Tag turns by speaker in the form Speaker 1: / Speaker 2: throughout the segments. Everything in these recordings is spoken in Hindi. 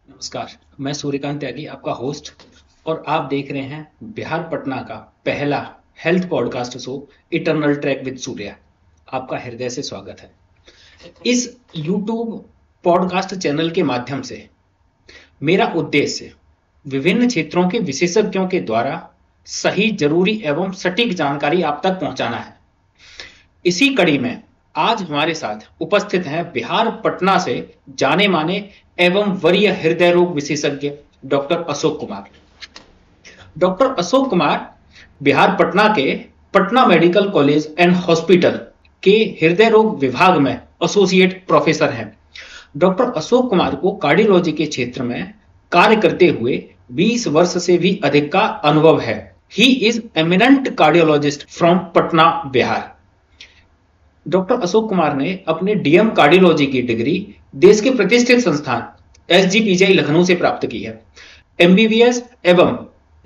Speaker 1: नमस्कार। मैं सूर्यकांत त्यागी, आपका होस्ट, और आप देख रहे हैं बिहार पटना का पहला health podcast show eternal track with Surya. आपका हृदय से स्वागत है। इस यूट्यूब पॉडकास्ट चैनल के माध्यम से मेरा उद्देश्य विभिन्न क्षेत्रों के विशेषज्ञों के द्वारा सही, जरूरी एवं सटीक जानकारी आप तक पहुंचाना है। इसी कड़ी में आज हमारे साथ उपस्थित हैं बिहार पटना से जाने माने एवं वरीय हृदय रोग विशेषज्ञ डॉक्टर अशोक कुमार। डॉक्टर अशोक कुमार बिहार पटना के Patna medical college and hospital के हृदय रोग विभाग में एसोसिएट प्रोफेसर हैं। डॉक्टर अशोक कुमार को कार्डियोलॉजी के क्षेत्र में कार्य करते हुए 20 वर्ष से भी अधिक का अनुभव है। He is eminent cardiologist from Patna, Bihar. Doctor Ashok Kumar ने अपने डीएम कार्डियोलॉजी की डिग्री देश के प्रतिष्ठित संस्थान एसजीपीजीआई लखनऊ से प्राप्त की है। एमबीबीएस एवं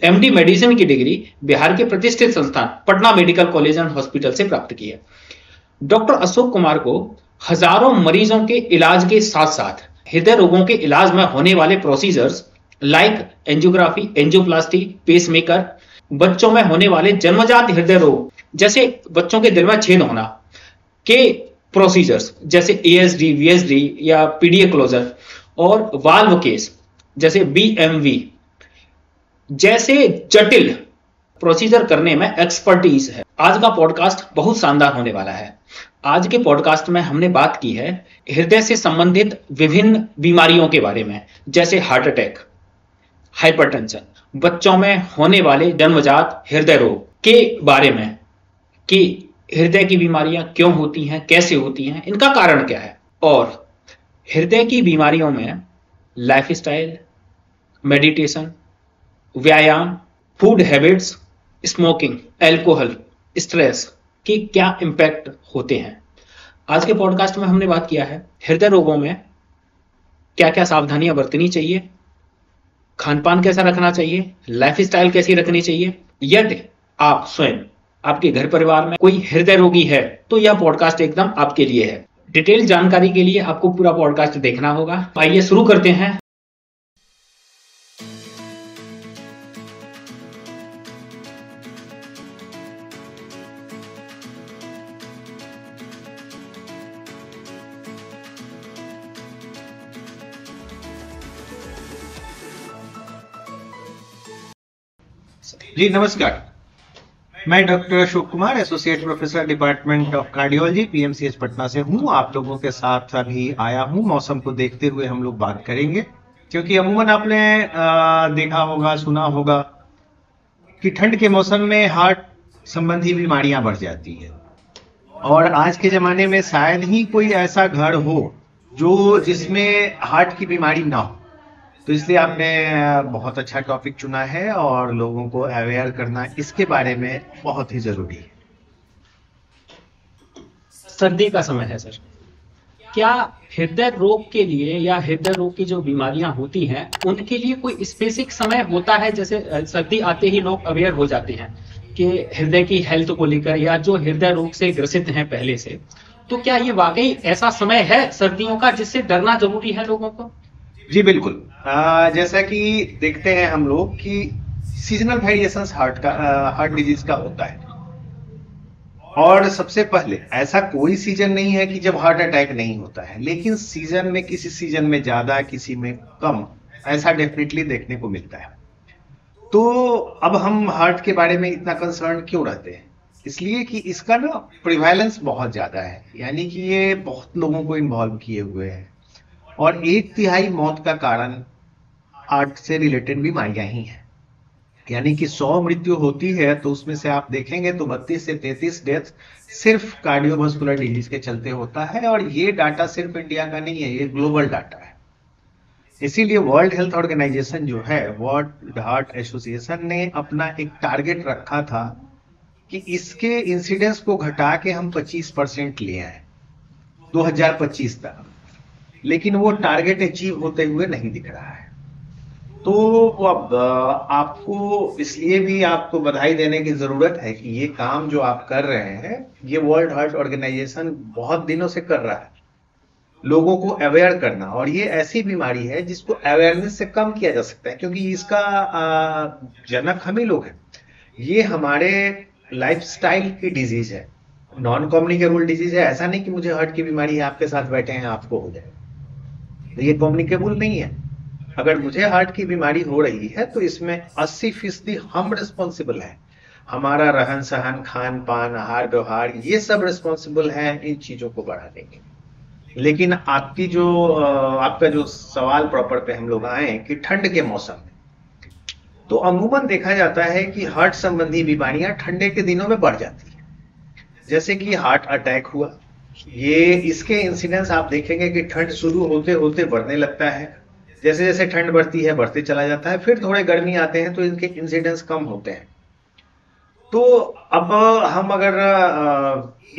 Speaker 1: एमडी मेडिसिन की डिग्री बिहार के प्रतिष्ठित संस्थान Patna medical college and hospital से प्राप्त की है। डॉक्टर अशोक कुमार को हजारों मरीजों के इलाज के साथ साथ हृदय रोगों के इलाज में होने वाले procedures like angiography, angioplasty, pacemaker, बच्चों में होने वाले जन्मजात हृदय रोग जैसे बच्चों के दिल में छेद होना के प्रोसीजर्स जैसे एएसडी, वीएसडी या पीडीए क्लोजर और वाल्व केस जैसे बीएमवी जैसे जटिल प्रोसीजर करने में एक्सपर्टीज है। आज का पॉडकास्ट बहुत शानदार होने वाला है। आज के पॉडकास्ट में हमने बात की है हृदय से संबंधित विभिन्न बीमारियों के बारे में, जैसे हार्ट अटैक, हाइपरटेंशन, बच्चों में होने वाले जन्मजात हृदय रोग के बारे में कि हृदय की बीमारियां क्यों होती हैं, कैसे होती हैं, इनका कारण क्या है, और हृदय की बीमारियों में लाइफस्टाइल, मेडिटेशन, व्यायाम, food habits, smoking, alcohol, stress के क्या इंपैक्ट होते हैं। आज के पॉडकास्ट में हमने बात किया है हृदय रोगों में क्या क्या सावधानियां बरतनी चाहिए, खान-पान कैसा रखना चाहिए, लाइफस्टाइल कैसी रखनी चाहिए। यदि आप स्वयं, आपके घर परिवार में कोई हृदय रोगी है तो यह पॉडकास्ट एकदम आपके लिए है। डिटेल जानकारी के लिए आपको पूरा पॉडकास्ट देखना होगा। आइए शुरू करते हैं।
Speaker 2: जी नमस्कार। मैं doctor Ashok Kumar, associate professor department of cardiology, PMCH Patna से हूँ। आप लोगों के साथ अभी आया हूँ। मौसम को देखते हुए हम लोग बात करेंगे, क्योंकि अमूमन आपने देखा होगा, सुना होगा कि ठंड के मौसम में हार्ट संबंधी बीमारियां बढ़ जाती है, और आज के ज़माने में शायद ही कोई ऐसा घर हो जो जिसमें हार्ट की बीमारी ना हो। तो इसलिए आपने बहुत अच्छा टॉपिक चुना है, और लोगों को अवेयर करना इसके बारे में बहुत ही ज़रूरी है।
Speaker 1: सर्दी का समय है सर, क्या हृदय रोग के लिए या हृदय रोग की जो बीमारियां होती हैं उनके लिए कोई स्पेसिफिक समय होता है? जैसे सर्दी आते ही लोग अवेयर हो जाते हैं कि हृदय की हेल्थ को लेकर, या जो हृदय रोग से ग्रसित हैं पहले से, तो क्या ये वाकई ऐसा समय है सर्दियों का जिससे डरना जरूरी है लोगों को?
Speaker 2: जी बिल्कुल। जैसा कि देखते हैं हम लोग कि सीजनल वेरिएशंस हार्ट डिजीज का होता है, और सबसे पहले ऐसा कोई सीजन नहीं है कि जब हार्ट अटैक नहीं होता है, लेकिन सीजन में किसी सीजन में ज्यादा, किसी में कम, ऐसा डेफिनेटली देखने को मिलता है। तो अब हम हार्ट के बारे में इतना कंसर्न क्यों रहते हैं? इसलिए कि इसका ना प्रिवेलेंस बहुत ज्यादा है, यानी कि ये बहुत लोगों को इन्वॉल्व किए हुए है, और 1/3 मौत का कारण हार्ट से रिलेटेड बीमारियां ही हैं। यानी कि 100 मृत्यु होती है तो उसमें से आप देखेंगे तो 32 से 33 डेथ सिर्फ कार्डियोवास्कुलर डिजीज के चलते होता है, और ये डाटा सिर्फ इंडिया का नहीं है, ये ग्लोबल डाटा है। इसीलिए वर्ल्ड हेल्थ ऑर्गेनाइजेशन जो है, वर्ल्ड हार्ट एसोसिएशन ने अपना एक टारगेट रखा था कि इसके इंसिडेंस को घटा के हम 25% ले आए 2025 तक, लेकिन वो टारगेट अचीव होते हुए नहीं दिख रहा है। तो अब आपको इसलिए भी आपको बधाई देने की जरूरत है कि ये काम जो आप कर रहे हैं, ये वर्ल्ड हार्ट ऑर्गेनाइजेशन बहुत दिनों से कर रहा है। लोगों को अवेयर करना। और ये ऐसी बीमारी है जिसको अवेयरनेस से कम किया जा सकता है, क्योंकि इसका जनक हम ही लोग हैं। ये हमारे लाइफस्टाइल की डिजीज है, नॉन कम्युनिकेबल डिजीज है। ऐसा नहीं कि मुझे हार्ट की बीमारी है, आपके साथ बैठे हैं आपको हो जाए, तो ये कम्युनिकेबल नहीं है। अगर मुझे हार्ट की बीमारी हो रही है तो इसमें 80% हम रिस्पॉन्सिबल हैं। हमारा रहन सहन, खान पान, आहार व्यवहार, ये सब रिस्पॉन्सिबल है इन चीजों को बढ़ाने के। लेकिन आपका जो सवाल प्रॉपर पे हम लोग आए कि ठंड के मौसम में, तो अमूमन देखा जाता है कि हार्ट संबंधी बीमारियां ठंडे के दिनों में बढ़ जाती है। जैसे कि हार्ट अटैक हुआ, ये इसके इंसिडेंस आप देखेंगे कि ठंड शुरू होते होते बढ़ने लगता है। जैसे जैसे ठंड बढ़ती है बढ़ते चला जाता है, फिर थोड़े गर्मी आते हैं तो इनके इंसिडेंस कम होते हैं। तो अब हम अगर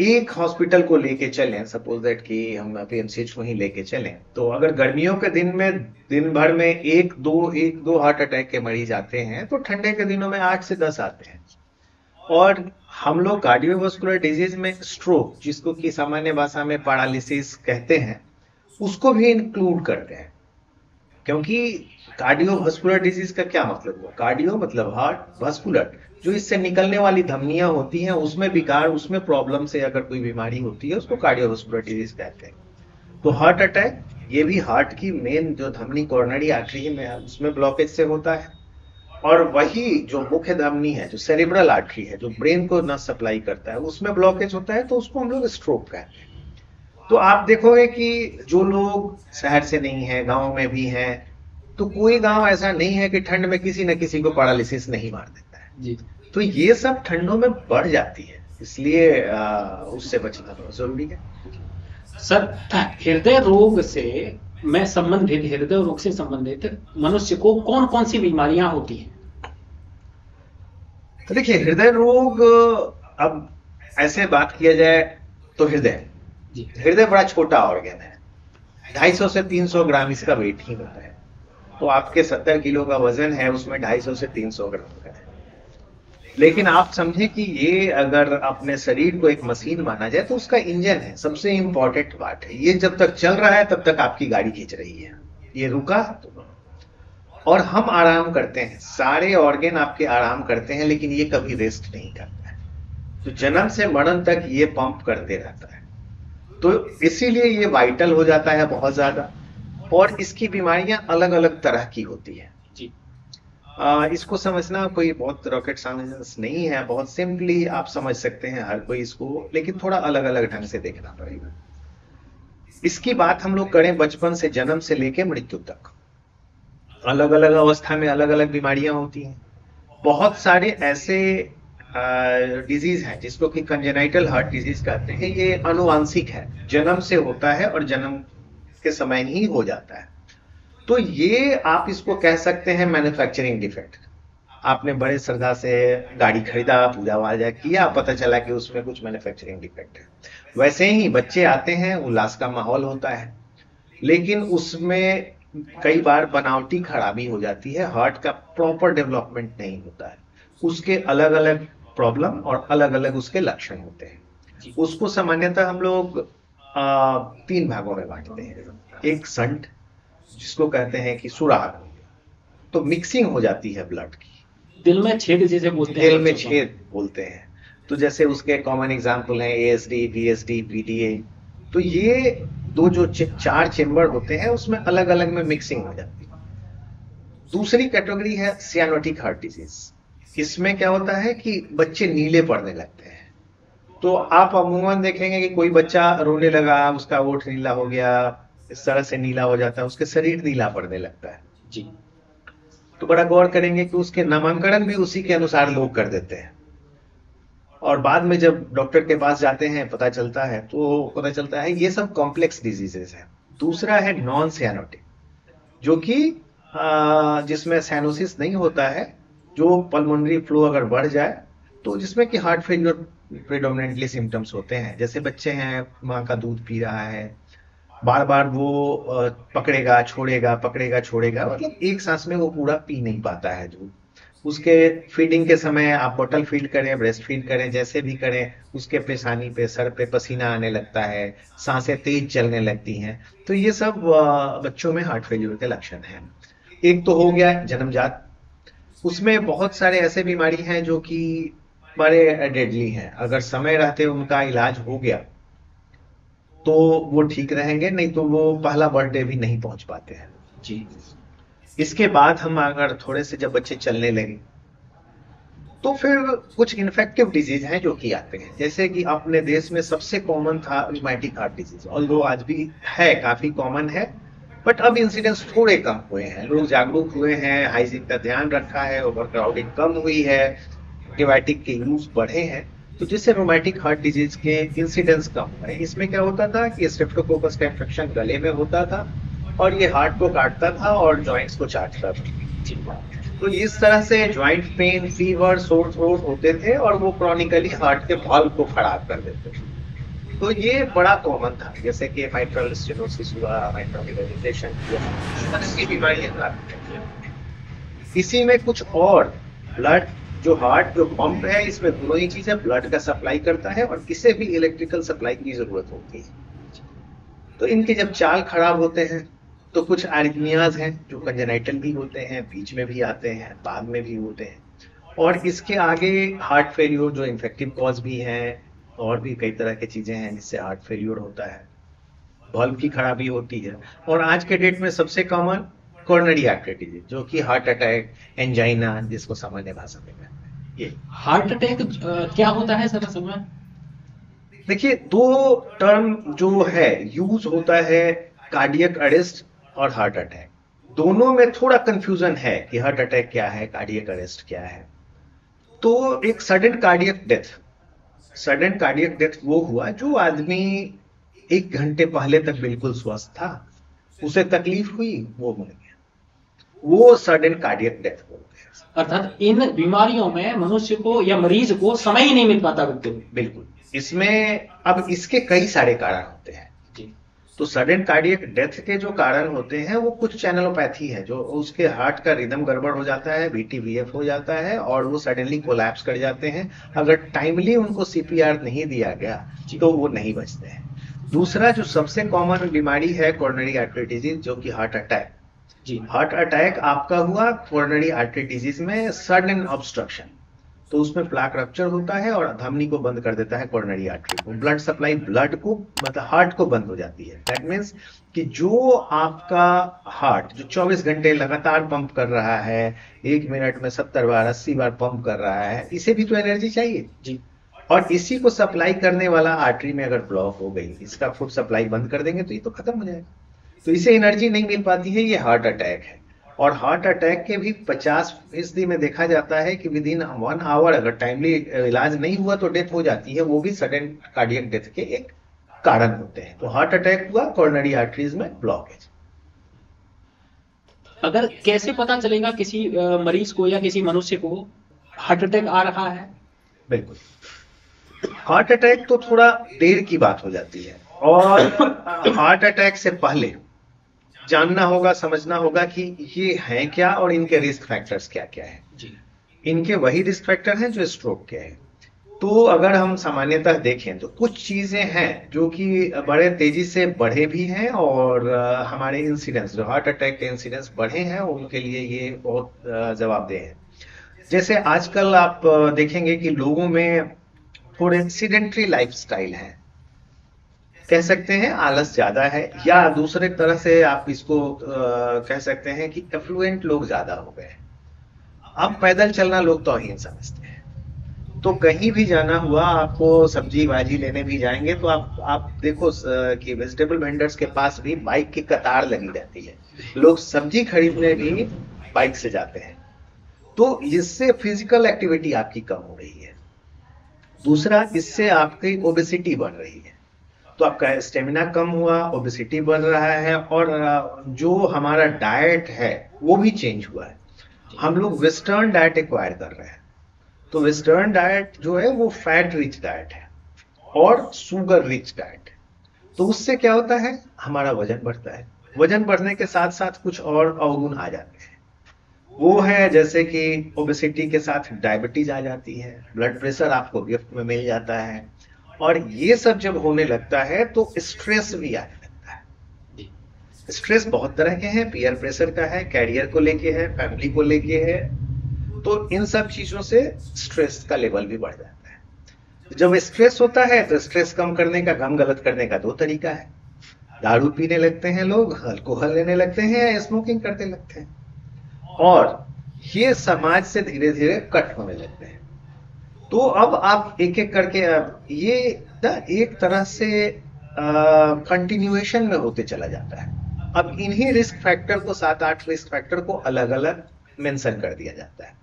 Speaker 2: एक हॉस्पिटल को लेके चलें, सपोज दैट कि हम पीएमसीएच को ही लेके चलें, तो अगर गर्मियों के दिन में दिन भर में एक दो हार्ट अटैक के मरीज आते हैं, तो ठंडे के दिनों में 8 से 10 आते हैं। और हम लोग कार्डियोवास्कुलर डिजीज में स्ट्रोक, जिसको कि सामान्य भाषा में पैरालिसिस कहते हैं, उसको भी इंक्लूड करते हैं। क्योंकि कार्डियोवास्कुलर डिजीज का क्या मतलब हुआ? कार्डियो मतलब हार्ट, वास्कुलर जो इससे निकलने वाली धमनियां होती हैं, उसमें विकार, उसमें प्रॉब्लम से अगर कोई बीमारी होती है उसको कार्डियोवास्कुलर डिजीज कहते हैं। तो हार्ट अटैक ये भी हार्ट की मेन जो धमनी कोरोनरी आर्टरी में है उसमें ब्लॉकेज से होता है। और वही जो मुख्य धमनी है, जो सेरिब्रल आर्टरी है, जो ब्रेन को नस सप्लाई करता है, उसमें ब्लॉकेज होता है, तो उसको हम लोग स्ट्रोक कहते हैं। तो आप देखोगे कि जो लोग शहर से नहीं है, गांव में भी हैं, तो कोई गांव ऐसा नहीं है कि ठंड में किसी न किसी को पैरालिसिस नहीं मार देता है
Speaker 1: जी।
Speaker 2: तो ये सब ठंडों में बढ़ जाती है, इसलिए उससे बचना बहुत जरूरी है।
Speaker 1: सर, हृदय रोग से मैं संबंधित, हृदय रोग से संबंधित मनुष्य को कौन कौन सी बीमारियां होती हैं?
Speaker 2: तो देखिए, हृदय रोग, अब ऐसे बात किया जाए तो हृदय बड़ा छोटा ऑर्गन है, 250 से 300 ग्राम इसका वेट ही होता है। तो आपके 70 किलो का वजन है, उसमें 250 से 300 ग्राम का है। लेकिन आप समझे कि ये अगर अपने शरीर को एक मशीन माना जाए तो उसका इंजन है, सबसे इंपॉर्टेंट पार्ट है। ये जब तक चल रहा है तब तक आपकी गाड़ी खींच रही है, ये रुका तो। और हम आराम करते हैं, सारे ऑर्गन आपके आराम करते हैं, लेकिन ये कभी रेस्ट नहीं करता है। तो जन्म से मरण तक ये पंप करते रहता है, तो इसीलिए ये वाइटल हो जाता है बहुत ज्यादा। और इसकी बीमारियां अलग अलग तरह की होती है
Speaker 1: जी।
Speaker 2: इसको समझना कोई बहुत रॉकेट साइंस नहीं है, बहुत सिंपली आप समझ सकते हैं हर कोई इसको, लेकिन थोड़ा अलग अलग ढंग से देखना पड़ेगा। इसकी बात हम लोग करें बचपन से, जन्म से लेकर मृत्यु तक, अलग अलग अवस्था में अलग अलग बीमारियां होती हैं। बहुत सारे ऐसे डिजीज हैं जिसको कि कंजेनाइटल हार्ट डिजीज कहते हैं। ये अनुवांशिक है, जन्म से होता है और जन्म के समय ही हो जाता है। तो ये आप इसको कह सकते हैं मैन्युफैक्चरिंग डिफेक्ट। आपने बड़े श्रद्धा से गाड़ी खरीदा, पूजा वाजा किया, पता चला कि उसमें कुछ मैन्युफैक्चरिंग डिफेक्ट है। वैसे ही बच्चे आते हैं, उल्लास का माहौल होता है, लेकिन उसमें कई बार बनावटी खराबी हो जाती है, हार्ट का प्रॉपर डेवलपमेंट नहीं होता है। उसके अलग अलग प्रॉब्लम और अलग अलग उसके लक्षण होते हैं। उसको सामान्यतः हम लोग 3 भागों में बांटते हैं। एक संट, जिसको कहते हैं कि सुराग, तो मिक्सिंग हो जाती है ब्लड की,
Speaker 1: दिल में छेद जिसे बोलते हैं,
Speaker 2: दिल में छेद बोलते हैं। तो जैसे उसके कॉमन एग्जांपल हैं एएसडी, बीएसडी, पीडीए। तो ये दो जो 4 चेम्बर होते हैं, उसमें अलग अलग में मिक्सिंग हो जाती है। दूसरी कैटेगरी है सियानोटिक हार्ट डिजीज। इसमें क्या होता है कि बच्चे नीले पड़ने लगते हैं। तो आप अमूमन देखेंगे कि कोई बच्चा रोने लगा, उसका ओठ नीला हो गया, इस तरह से नीला हो जाता है, उसके शरीर नीला पड़ने लगता है
Speaker 1: जी।
Speaker 2: तो बड़ा गौर करेंगे कि उसके नामांकन भी उसी के अनुसार लोग कर देते हैं। और बाद में जब डॉक्टर के पास जाते हैं, पता चलता है ये सब कॉम्प्लेक्स डिजीजेस है। दूसरा है नॉन सियानोटिक, जो कि जिसमें साइनोसिस नहीं होता है, जो पल्मोनरी फ्लो अगर बढ़ जाए, तो जिसमें कि हार्ट फेलियर प्रेडोमिनेंटली सिम्टम्स होते हैं। जैसे बच्चे हैं, माँ का दूध पी रहा है, बार बार वो पकड़ेगा छोड़ेगा, पकड़ेगा छोड़ेगा, मतलब एक सांस में वो पूरा पी नहीं पाता है दूध। उसके फीडिंग के समय आप बॉटल फीड करें, ब्रेस्ट फीड करें, जैसे भी करें, उसके पेशानी पे, सर पे पसीना आने लगता है, सांसें तेज चलने लगती हैं, तो ये सब बच्चों में हार्ट फेल्यूर के लक्षण हैं। एक तो हो गया जन्मजात, उसमें बहुत सारे ऐसे बीमारी हैं जो कि बड़े डेडली हैं, अगर समय रहते उनका इलाज हो गया तो वो ठीक रहेंगे, नहीं तो वो पहला बर्थडे भी नहीं पहुंच पाते हैं
Speaker 1: जी।
Speaker 2: इसके बाद हम अगर थोड़े से जब बच्चे चलने लगे तो फिर कुछ इन्फेक्टिव डिजीज हैं जो कि आते हैं, जैसे कि अपने देश में सबसे कॉमन था रूमेटिक हार्ट डिजीज, और वो आज भी है, काफी कॉमन है, बट अब इंसिडेंस थोड़े कम हुए हैं, लोग जागरूक हुए हैं, हाइजीन का ध्यान रखा है, ओवरक्राउडिंग कम हुई है, एंटीबायोटिक के यूज बढ़े हैं, तो जिससे रोमैटिक हार्ट डिजीज के इंसिडेंस कम हुए। इसमें क्या होता था कि स्ट्रेप्टोकोकस का इन्फेक्शन गले में होता था और ये हार्ट को काटता था और जॉइंट्स को चाटता था, तो इस तरह से joint pain, fever, sore throat होते थे और वो क्रॉनिकली हार्ट के वाल्व को खराब कर देते थे। तो ये बड़ा कॉमन था, जैसे कि माइट्रल स्टेनोसिस हुआ, माइट्रल रिवेलिटेशन हुआ, इसकी बीमारियां। इसी में कुछ और ब्लड, जो हार्ट जो पंप है, इसमें दोनों ही चीजें, ब्लड का सप्लाई करता है और किसी भी इलेक्ट्रिकल सप्लाई की जरूरत होती है। तो इनके जब चाल खराब होते हैं तो कुछ आर्रिथमियाज हैं जो कंजेनाइटल भी होते हैं, बीच में भी आते हैं, बाद में भी होते हैं, और इसके आगे हार्ट फेल्यूर जो इन्फेक्टिव कॉज भी हैं, और भी कई तरह की चीजें हैं जिससे हार्ट फेल्यूर होता है, बल्ब की खराबी होती है, और आज के डेट में सबसे कॉमन कोरोनरी आर्टरी डिजीज, जो कि हार्ट अटैक, एंजाइना, जिसको सामान्य भाषा में कहते हैं। ये
Speaker 1: हार्ट अटैक क्या होता है सर असल में?
Speaker 2: देखिए, दो टर्म जो है यूज होता है, कार्डियक अरेस्ट और हार्ट अटैक, दोनों में थोड़ा कंफ्यूजन है कि हार्ट अटैक क्या है, कार्डियक अरेस्ट क्या है। तो एक sudden cardiac death, sudden cardiac death वो हुआ जो आदमी 1 घंटे पहले तक बिल्कुल स्वस्थ था, उसे तकलीफ हुई, वो मर गया, वो सडन कार्डियक डेथ बोलते हैं।
Speaker 1: अर्थात इन बीमारियों में मनुष्य को या मरीज को समय ही नहीं मिल पाता बिल्कुल।
Speaker 2: बिल्कुल। इसमें अब इसके कई सारे कारण होते हैं
Speaker 1: जी।
Speaker 2: तो सडन कार्डियक डेथ के जो कारण होते हैं वो कुछ चैनलोपैथी है, जो उसके हार्ट का रिदम गड़बड़ हो जाता है, VT-VF हो जाता है और वो सडनली कोलैप्स कर जाते हैं, अगर टाइमली उनको CPR नहीं दिया गया तो वो नहीं बचते हैं। दूसरा जो सबसे कॉमन बीमारी है कोरोनरी आर्टरी डिजीज, जो कि हार्ट अटैक।
Speaker 1: जी।
Speaker 2: हार्ट अटैक आपका हुआ कोरोनरी आर्टरी डिजीज में सडन ऑब्स्ट्रक्शन, तो उसमें प्लाक रप्चर होता है और धमनी को बंद कर देता है कोरोनरी आर्टरी को, ब्लड सप्लाई ब्लड को, मतलब हार्ट को बंद हो जाती है। दैट मीन्स कि जो आपका हार्ट जो 24 घंटे लगातार पंप कर रहा है, 1 मिनट में 70 बार 80 बार पंप कर रहा है, इसे भी तो एनर्जी चाहिए
Speaker 1: जी।
Speaker 2: और इसी को सप्लाई करने वाला आर्टरी में अगर ब्लॉक हो गई, इसका फुट सप्लाई बंद कर देंगे तो ये तो खत्म हो जाएगा, तो इसे एनर्जी नहीं मिल पाती है, ये हार्ट अटैक है। और हार्ट अटैक के भी 50% में देखा जाता है कि विद इन 1 आवर अगर टाइमली इलाज नहीं हुआ तो डेथ हो जाती है, वो भी सडन कार्डियक डेथ के एक कारण होते हैं। तो हार्ट अटैक हुआ, कोरोनरी आर्टरीज में ब्लॉकेज।
Speaker 1: अगर कैसे पता चलेगा किसी मरीज को या किसी मनुष्य को हार्ट अटैक आ रहा है?
Speaker 2: बिल्कुल, हार्ट अटैक तो थोड़ा देर की बात हो जाती है, और हार्ट अटैक से पहले जानना होगा, समझना होगा कि ये हैं क्या और इनके रिस्क फैक्टर्स क्या क्या है।
Speaker 1: जी।
Speaker 2: इनके वही रिस्क फैक्टर हैं जो स्ट्रोक के हैं। तो अगर हम सामान्यतः देखें तो कुछ चीजें हैं जो कि बड़े तेजी से बढ़े भी हैं, और हमारे इंसिडेंस, जो हार्ट अटैक के इंसिडेंस बढ़े हैं, उनके लिए ये बहुत जवाबदेह है। जैसे आजकल आप देखेंगे कि लोगों में थोड़े सीडेंट्री लाइफस्टाइल है, कह सकते हैं आलस ज्यादा है, या दूसरे तरह से आप इसको कह सकते हैं कि एफ्लुएंट लोग ज्यादा हो गए। अब पैदल चलना लोग तौहीन समझते हैं, तो कहीं भी जाना हुआ, आपको सब्जी भाजी लेने भी जाएंगे तो आप देखो कि वेजिटेबल वेंडर्स के पास भी बाइक की कतार लगी रहती है, लोग सब्जी खरीदने भी बाइक से जाते हैं। तो इससे फिजिकल एक्टिविटी आपकी कम हो रही है। दूसरा, इससे आपकी ओबेसिटी बढ़ रही है, तो आपका स्टेमिना कम हुआ, ओबेसिटी बढ़ रहा है, और जो हमारा डाइट है वो भी चेंज हुआ है। हम लोग वेस्टर्न डाइट एक्वायर कर रहे हैं, तो वेस्टर्न डाइट जो है वो फैट रिच डाइट है और शुगर रिच डाइट है। तो उससे क्या होता है, हमारा वजन बढ़ता है, वजन बढ़ने के साथ साथ कुछ और अवगुण आ जाते हैं। वो है जैसे कि ओबेसिटी के साथ डायबिटीज आ जाती है, ब्लड प्रेशर आपको गिफ्ट में मिल जाता है, और ये सब जब होने लगता है तो स्ट्रेस भी आने लगता है।
Speaker 1: जी।
Speaker 2: स्ट्रेस बहुत तरह के हैं, पीयर प्रेशर का है, कैरियर को लेके है, फैमिली को लेके है, तो इन सब चीजों से स्ट्रेस का लेवल भी बढ़ जाता है। जब स्ट्रेस होता है तो स्ट्रेस कम करने का, गम गलत करने का दो तरीका है। दारू पीने लगते हैं लोग, अल्कोहल लेने लगते हैं, या स्मोकिंग करने लगते हैं, और ये समाज से धीरे धीरे कट होने लगते हैं। तो अब आप एक एक करके, अब ये एक तरह से कंटिन्यूएशन में होते चला जाता है। अब इन्हीं रिस्क फैक्टर को, 7-8 रिस्क फैक्टर को अलग अलग मेंशन कर दिया जाता है।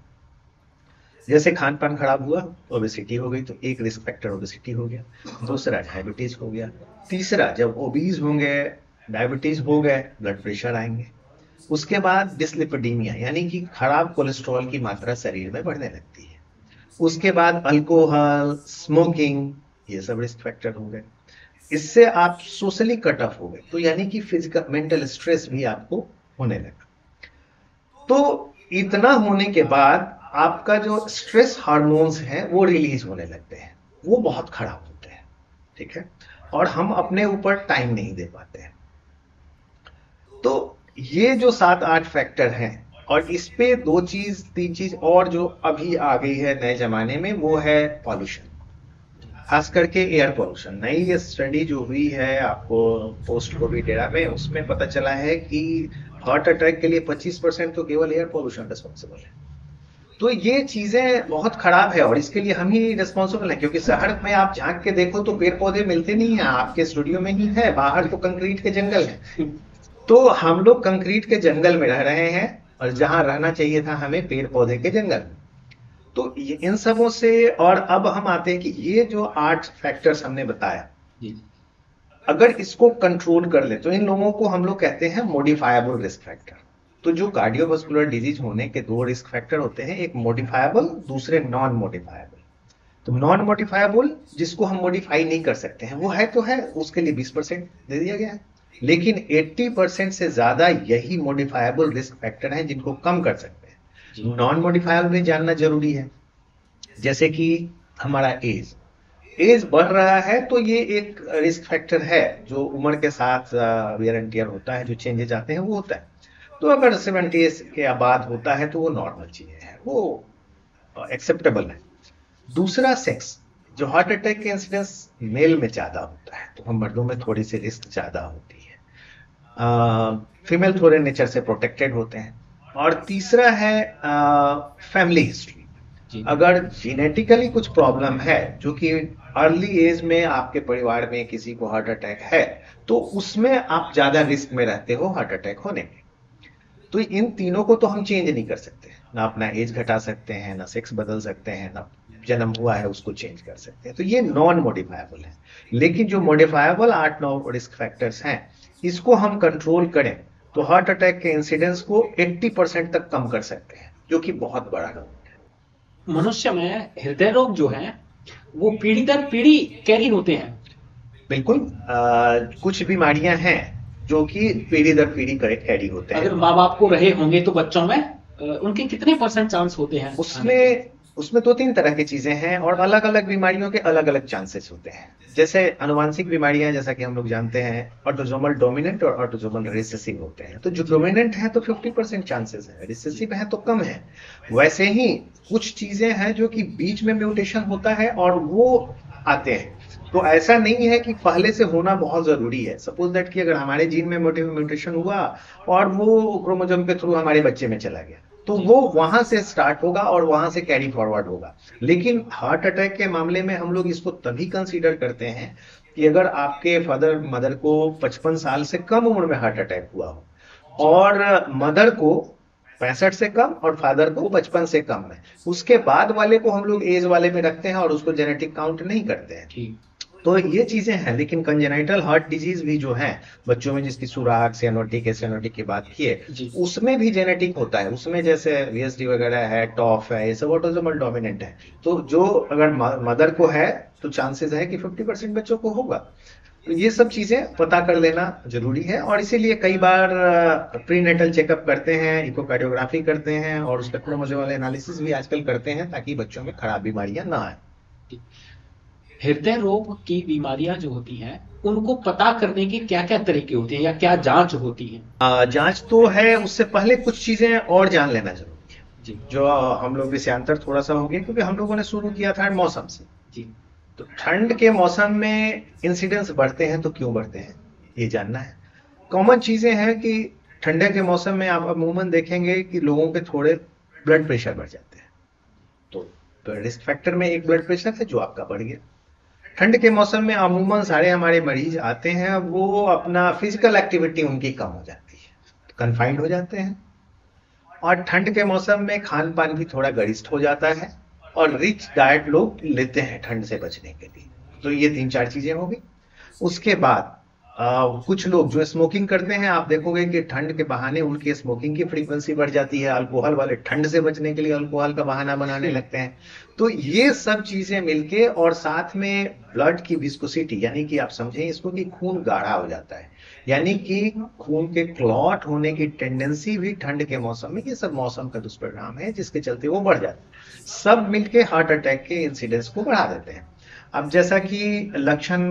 Speaker 2: जैसे खान पान खराब हुआ, ओबेसिटी हो गई, तो एक रिस्क फैक्टर ओबेसिटी हो गया, दूसरा डायबिटीज हो गया, तीसरा जब ओबीज होंगे, डायबिटीज हो गए, ब्लड प्रेशर आएंगे, उसके बाद डिसलिपिडीमिया यानी कि खराब कोलेस्ट्रॉल की मात्रा शरीर में बढ़ने लगती है, उसके बाद अल्कोहल, स्मोकिंग, ये सब रिस्क फैक्टर हो गए। इससे आप सोशली कट ऑफ हो गए, तो यानी कि फिजिकल मेंटल स्ट्रेस भी आपको होने लगा। तो इतना होने के बाद आपका जो स्ट्रेस हार्मोन्स हैं वो रिलीज होने लगते हैं, वो बहुत खराब होते हैं, ठीक है, और हम अपने ऊपर टाइम नहीं दे पाते हैं। तो ये जो 7-8 फैक्टर हैं, और इस पे 2-3 चीज और जो अभी आ गई है नए जमाने में, वो है पॉल्यूशन, खास करके एयर पॉल्यूशन। नई ये स्टडी जो हुई है आपको पोस्ट कोविड एरा में, उसमें पता चला है कि हार्ट अटैक के लिए 25% तो केवल एयर पॉल्यूशन रिस्पॉन्सिबल है। तो ये चीजें बहुत खराब है, और इसके लिए हम ही रिस्पॉन्सिबल हैं, क्योंकि शहर में आप झांक के देखो तो पेड़ पौधे मिलते नहीं है, आपके स्टूडियो में ही है, बाहर तो कंक्रीट के जंगल है। तो हम लोग कंक्रीट के जंगल में रह रहे हैं, और जहां रहना चाहिए था हमें पेड़ पौधे के जंगल। तो इन सबों से, और अब हम आते हैं कि ये जो 8 फैक्टर्स हमने बताया, अगर इसको कंट्रोल कर ले तो इन लोगों को हम लोग कहते हैं मॉडिफाइबल रिस्क फैक्टर। तो जो कार्डियोवास्कुलर डिजीज होने के 2 रिस्क फैक्टर होते हैं, एक मॉडिफाइबल, दूसरे नॉन मॉडिफाइबल। तो नॉन मॉडिफाइबल जिसको हम मॉडिफाई नहीं कर सकते हैं, वो है तो है, उसके लिए 20% दे दिया गया है, लेकिन 80% से ज्यादा यही मॉडिफाइबल रिस्क फैक्टर हैं जिनको कम कर सकते हैं। नॉन मॉडिफाइबल भी जानना जरूरी है, जैसे कि हमारा एज बढ़ रहा है, तो ये एक रिस्क फैक्टर है जो उम्र के साथ वेयर एंड टियर होता है, जो चेंजेस आते हैं वो होता है। तो अगर 70 के बाद होता है तो वो नॉर्मल चीजें हैं, वो एक्सेप्टेबल है। दूसरा सेक्स, जो हार्ट अटैक के इंसिडेंस मेल में ज्यादा होता है, तो हम मर्दों में थोड़ी सी रिस्क ज्यादा होती है, फीमेल थोड़े नेचर से प्रोटेक्टेड होते हैं। और तीसरा है फैमिली हिस्ट्री। अगर जेनेटिकली कुछ प्रॉब्लम है, जो कि अर्ली एज में आपके परिवार में किसी को हार्ट अटैक है, तो उसमें आप ज्यादा रिस्क में रहते हो हार्ट अटैक होने में। तो इन तीनों को तो हम चेंज नहीं कर सकते, ना अपना एज घटा सकते हैं, ना सेक्स बदल सकते हैं, ना जन्म हुआ है उसको चेंज कर सकते हैं, तो ये नॉन मॉडिफाइबल है। लेकिन जो मॉडिफाइबल 8-9 रिस्क फैक्टर्स हैं, इसको हम कंट्रोल करें तो हार्ट अटैक के इंसिडेंस को 80% तक कम कर सकते हैं, जो कि बहुत बड़ा नंबर है।
Speaker 1: मनुष्य में हृदय रोग जो है वो पीढ़ी दर पीढ़ी कैरी होते हैं।
Speaker 2: बिल्कुल, कुछ बीमारियां हैं जो कि पीढ़ी दर पीढ़ी कैरी होते हैं।
Speaker 1: अगर माँ बाप को रहे होंगे तो बच्चों में उनके कितने % चांस होते हैं?
Speaker 2: उसमें 2-3 तरह की चीजें हैं, और अलग अलग बीमारियों के अलग अलग चांसेस होते हैं। जैसे अनुवांशिक बीमारियां, जैसा कि हम लोग जानते हैं, ऑटोसोमल डोमिनेंट और ऑटोसोमल रिसेसिव होते हैं। तो जो डोमिनेंट है तो 50% चांसेस है, रिसेसिव है तो कम है। वैसे ही कुछ चीजें हैं जो कि बीच में म्यूटेशन होता है और वो आते हैं। तो ऐसा नहीं है कि पहले से होना बहुत जरूरी है। सपोज दैट कि अगर हमारे जीन में म्यूटेशन हुआ और वो क्रोमोसोम के थ्रू हमारे बच्चे में चला गया, तो वो वहां से स्टार्ट होगा और वहां से कैरी फॉरवर्ड होगा। लेकिन हार्ट अटैक के मामले में हम लोग इसको तभी कंसीडर करते हैं कि अगर आपके फादर मदर को 55 साल से कम उम्र में हार्ट अटैक हुआ हो, और मदर को 65 से कम और फादर को 55 से कम है, उसके बाद वाले को हम लोग एज वाले में रखते हैं और उसको जेनेटिक काउंट नहीं करते हैं। तो ये चीजें हैं। लेकिन कंजेनाइटल हार्ट डिजीज भी जो है बच्चों में, जिसकी सुराग, सियानोटिक की बात की है, उसमें भी जेनेटिक होता है। उसमें जैसे VSD वगैरह है, टॉफ है, ये सब ऑटोसोमल डोमिनेंट है। तो जो अगर मदर को है तो चांसेस है कि 50% बच्चों को होगा। तो ये सब चीजें पता कर लेना जरूरी है, और इसीलिए कई बार प्रीनेटल चेकअप करते हैं, इकोकार्डियोग्राफी करते हैं, और उसका क्रोमोसोमल एनालिसिस भी आजकल करते हैं, ताकि बच्चों में खराब बीमारियां ना आए।
Speaker 1: हृदय रोग की बीमारियां जो होती हैं उनको पता करने के क्या क्या तरीके होते हैं या क्या जांच होती है?
Speaker 2: जांच तो है, उससे पहले कुछ चीजें और जान लेना जरूरी है
Speaker 1: जी
Speaker 2: जो हम लोग से अंतर थोड़ा सा हो गया, क्योंकि हम लोगों ने शुरू किया था मौसम से।
Speaker 1: जी
Speaker 2: तो ठंड के मौसम में इंसिडेंस बढ़ते हैं, तो क्यों बढ़ते हैं ये जानना है। कॉमन चीजें हैं कि ठंडे के मौसम में आप अमूमन देखेंगे कि लोगों के थोड़े ब्लड प्रेशर बढ़ जाते हैं। तो रिस्क फैक्टर में एक ब्लड प्रेशर है जो आपका बढ़ गया। ठंड के मौसम में अमूमन सारे हमारे मरीज आते हैं, वो अपना फिजिकल एक्टिविटी उनकी कम हो जाती है, कन्फाइंड हो जाते हैं, और ठंड के मौसम में खान पान भी थोड़ा गरिष्ठ हो जाता है, और रिच डाइट लोग लेते हैं ठंड से बचने के लिए। तो ये 3-4 चीजें हो गई। उसके बाद कुछ लोग जो स्मोकिंग करते हैं, आप देखोगे कि ठंड के बहाने उनकी स्मोकिंग की फ्रीक्वेंसी बढ़ जाती है। अल्कोहल वाले ठंड से बचने के लिए अल्कोहल का बहाना बनाने लगते हैं। तो ये सब चीजें मिलके, और साथ में ब्लड की विस्कोसिटी, यानी कि आप समझें इसको कि खून गाढ़ा हो जाता है, यानी कि खून के क्लॉट होने की टेंडेंसी भी ठंड के मौसम में, ये सब मौसम का दुष्परिणाम है जिसके चलते वो बढ़ जाता है। सब मिलके हार्ट अटैक के इंसिडेंस को बढ़ा देते हैं। अब जैसा कि लक्षण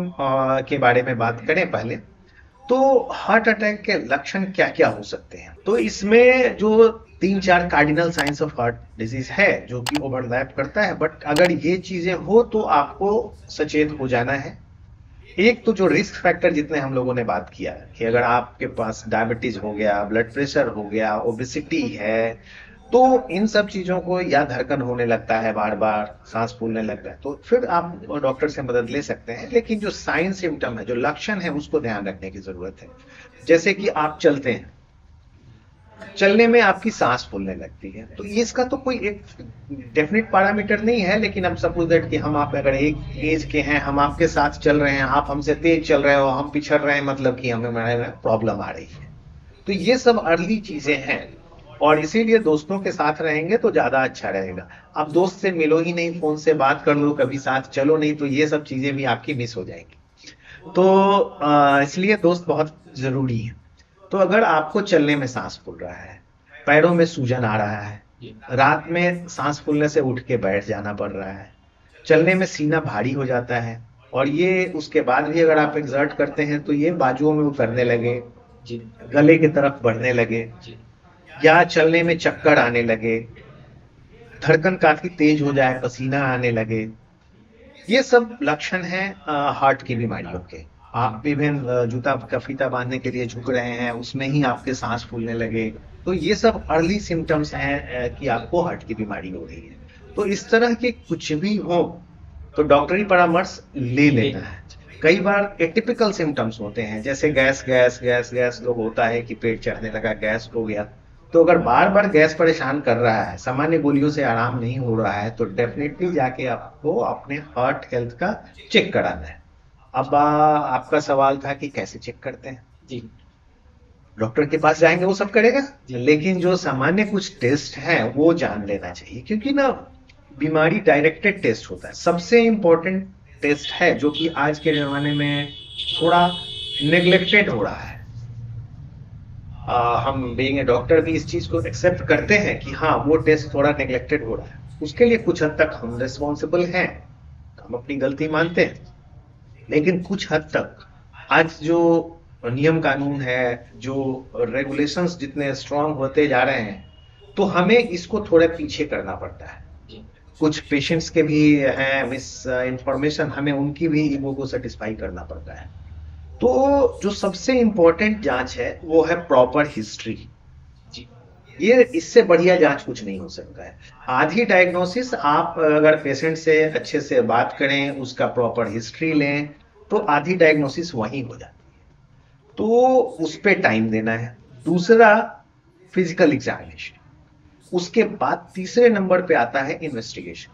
Speaker 2: के बारे में बात करें पहले, तो हार्ट अटैक के लक्षण क्या क्या हो सकते हैं। तो इसमें जो 3-4 cardinal science of heart disease है जो कि ओवरलैप करता है, बट अगर ये चीजें हो तो आपको सचेत हो जाना है। एक तो जो रिस्क फैक्टर जितने हम लोगों ने बात किया कि अगर आपके पास डायबिटीज हो गया, ब्लड प्रेशर हो गया, ओबेसिटी है, तो इन सब चीजों को, या धड़कन होने लगता है बार बार, सांस फूलने लगता है, तो फिर आप डॉक्टर से मदद ले सकते हैं। लेकिन जो साइन सिम्टम है, जो लक्षण है, उसको ध्यान रखने की जरूरत है। जैसे कि आप चलते हैं, चलने में आपकी सांस फूलने लगती है, तो इसका तो कोई एक डेफिनेट पैरामीटर नहीं है। लेकिन अब सपोज दैट कि हम आप अगर एक एज के हैं, हम आपके साथ चल रहे हैं, आप हमसे तेज चल रहे हो, हम पिछड़ रहे हैं, मतलब कि हमें प्रॉब्लम आ रही है। तो ये सब अर्ली चीजें हैं, और इसीलिए दोस्तों के साथ रहेंगे तो ज्यादा अच्छा रहेगा। आप दोस्त से मिलो ही नहीं, फोन से बात कर लो, कभी साथ चलो नहीं, तो ये सब चीजें भी आपकी मिस हो जाएंगी। तो इसलिए दोस्त बहुत जरूरी है। तो अगर आपको चलने में सांस फूल रहा है, पैरों में सूजन आ रहा है, रात में सांस फूलने से उठ के बैठ जाना पड़ रहा है, चलने में सीना भारी हो जाता है, और ये उसके बाद भी अगर आप एक्सर्ट करते हैं तो ये बाजुओं में उतरने लगे, गले की तरफ बढ़ने लगे, या चलने में चक्कर आने लगे, धड़कन काफी तेज हो जाए, पसीना आने लगे, ये सब लक्षण हैं हार्ट की बीमारियों के। आप विभिन्न जूता का फीता बांधने के लिए झुक रहे हैं, उसमें ही आपके सांस फूलने लगे, तो ये सब अर्ली सिम्टम्स हैं कि आपको हार्ट की बीमारी हो रही है। तो इस तरह के कुछ भी हो तो डॉक्टरी परामर्श ले लेना है। कई बार एटिपिकल सिम्टम्स होते हैं, जैसे गैस गैस गैस गैस तो होता है कि पेट चढ़ने लगा, गैस हो गया। तो अगर बार बार गैस परेशान कर रहा है, सामान्य गोलियों से आराम नहीं हो रहा है, तो डेफिनेटली जाके आपको अपने हार्ट हेल्थ का चेक कराना है। अब आपका सवाल था कि कैसे चेक करते हैं।
Speaker 1: जी
Speaker 2: डॉक्टर के पास जाएंगे, वो सब करेगा, लेकिन जो सामान्य कुछ टेस्ट हैं वो जान लेना चाहिए, क्योंकि ना बीमारी डायरेक्टेड टेस्ट होता है। सबसे इंपॉर्टेंट टेस्ट है जो कि आज के जमाने में थोड़ा नेग्लेक्टेड हो रहा है। हम बीइंग ए डॉक्टर भी इस चीज को एक्सेप्ट करते हैं कि हाँ, वो टेस्ट थोड़ा नेग्लेक्टेड हो रहा है। उसके लिए कुछ हद तक हम रिस्पॉन्सिबल हैं, हम अपनी गलती मानते हैं, लेकिन कुछ हद तक आज जो नियम कानून है, जो रेगुलेशंस जितने स्ट्रांग होते जा रहे हैं, तो हमें इसको थोड़ा पीछे करना पड़ता है। कुछ पेशेंट्स के भी हैं मिस इंफॉर्मेशन, हमें उनकी भी ईगो को सेटिस्फाई करना पड़ता है। तो जो सबसे इंपॉर्टेंट जांच है वो है प्रॉपर हिस्ट्री। ये इससे बढ़िया जांच कुछ नहीं हो सकता है। आधी डायग्नोसिस आप अगर पेशेंट से अच्छे से बात करें, उसका प्रॉपर हिस्ट्री लें, तो आधी डायग्नोसिस वहीं हो जाती है। तो उस पे टाइम देना है। दूसरा फिजिकल एग्जामिनेशन, उसके बाद तीसरे नंबर पे आता है इन्वेस्टिगेशन,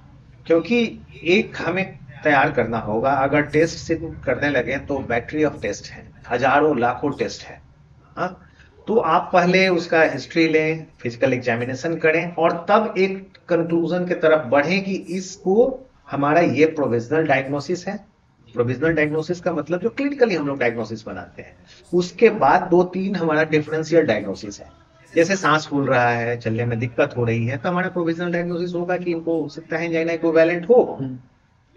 Speaker 2: क्योंकि एक हमें तैयार करना होगा। अगर टेस्ट से करने लगे तो बैटरी ऑफ टेस्ट है, हजारों लाखों टेस्ट है। तो आप पहले उसका हिस्ट्री लें, फिजिकल एग्जामिनेशन करें, और तब एक कंक्लूजन की तरफ बढ़ें कि इसको हमारा ये प्रोविजनल डायग्नोसिस है, प्रोविजनल डायग्नोसिस का मतलब जो क्लिनिकली हम लोग डायग्नोसिस बनाते हैं, उसके बाद 2-3 हमारा डिफरेंशियल डायग्नोसिस है। जैसे सांस फूल रहा है, चलने में दिक्कत हो रही है, तो हमारा प्रोविजनल डायग्नोसिस होगा कि इनको हो सकता है एंजाइना इक्विवेलेंट हो।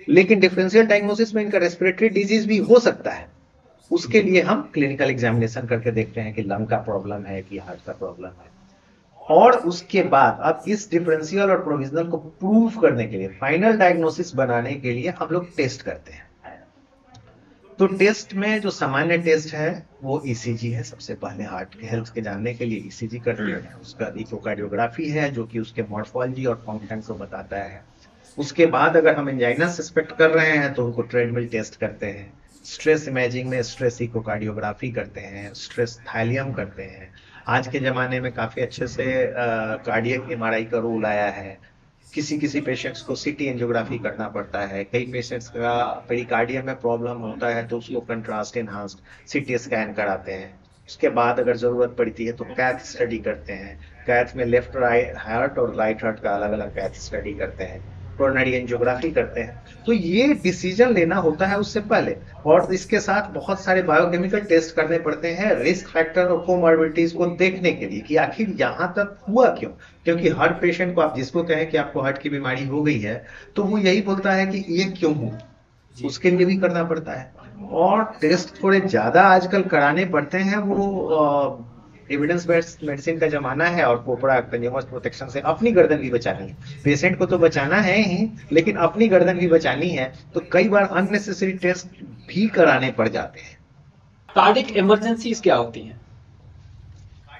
Speaker 2: लेकिन डिफरेंशियल डायग्नोसिस में इनका रेस्पिरेटरी डिजीज भी हो सकता है। उसके लिए हम क्लिनिकल एग्जामिनेशन करके देखते हैं कि लंग का प्रॉब्लम है कि हार्ट का प्रॉब्लम है। और उसके बाद अब इस डिफरेंशियल और प्रोविजनल को प्रूव करने के लिए, फाइनल डायग्नोसिस बनाने के लिए हम लोग टेस्ट करते हैं। तो टेस्ट में जो सामान्य टेस्ट है वो ईसीजी है। सबसे पहले हार्ट के हेल्थ के जानने के लिए ईसीजी करते हैं। उसका इकोकार्डियोग्राफी है जो कि उसके मॉर्फोलॉजी और फंक्शन को बताता है। उसके बाद अगर हम एंजाइना सस्पेक्ट कर रहे हैं तो उनको ट्रेडमिल टेस्ट करते हैं। स्ट्रेस इमेजिंग में स्ट्रेस इकोकार्डियोग्राफी करते हैं, स्ट्रेस थायलियम करते हैं। आज के जमाने में काफी अच्छे से कार्डियक एमआरआई का रूल आया है। किसी किसी पेशेंट्स को सीटी एंजियोग्राफी करना पड़ता है। कई पेशेंट्स का पेरिकार्डियम में प्रॉब्लम होता है तो उसको कंट्रास्ट एनहांस्ड सीटी स्कैन कराते हैं। उसके बाद अगर जरूरत पड़ती है तो कैथ स्टडी करते हैं। कैथ में लेफ्ट राइट हार्ट और राइट हार्ट का अलग अलग कैथ स्टडी करते हैं। कोरोनरी एंजियोग्राफी करते हैं। तो ये डिसीजन लेना होता है उससे पहले, और इसके साथ बहुत सारे बायोकेमिकल टेस्ट करने पड़ते हैं रिस्क फैक्टर और कोमॉर्बिडिटीज को देखने के लिए कि आखिर यहाँ तक हुआ क्यों। क्योंकि हर पेशेंट को आप जिसको कहें कि आपको हार्ट की बीमारी हो गई है तो वो यही बोलता है कि ये क्यों हुआ, उसके लिए भी करना पड़ता है। और टेस्ट थोड़े ज्यादा आजकल कराने पड़ते हैं। वो एविडेंस बेस्ड मेडिसिन का जमाना है और कोपरा कंज्यूमर्स प्रोटेक्शन से अपनी गर्दन भी बचानी है। पेशेंट को तो बचाना है ही, लेकिन अपनी गर्दन भी बचानी है, तो कई बार अननेसेसरी टेस्ट भी कराने पड़ जाते हैं।
Speaker 1: कार्डियक इमरजेंसीज क्या होती हैं?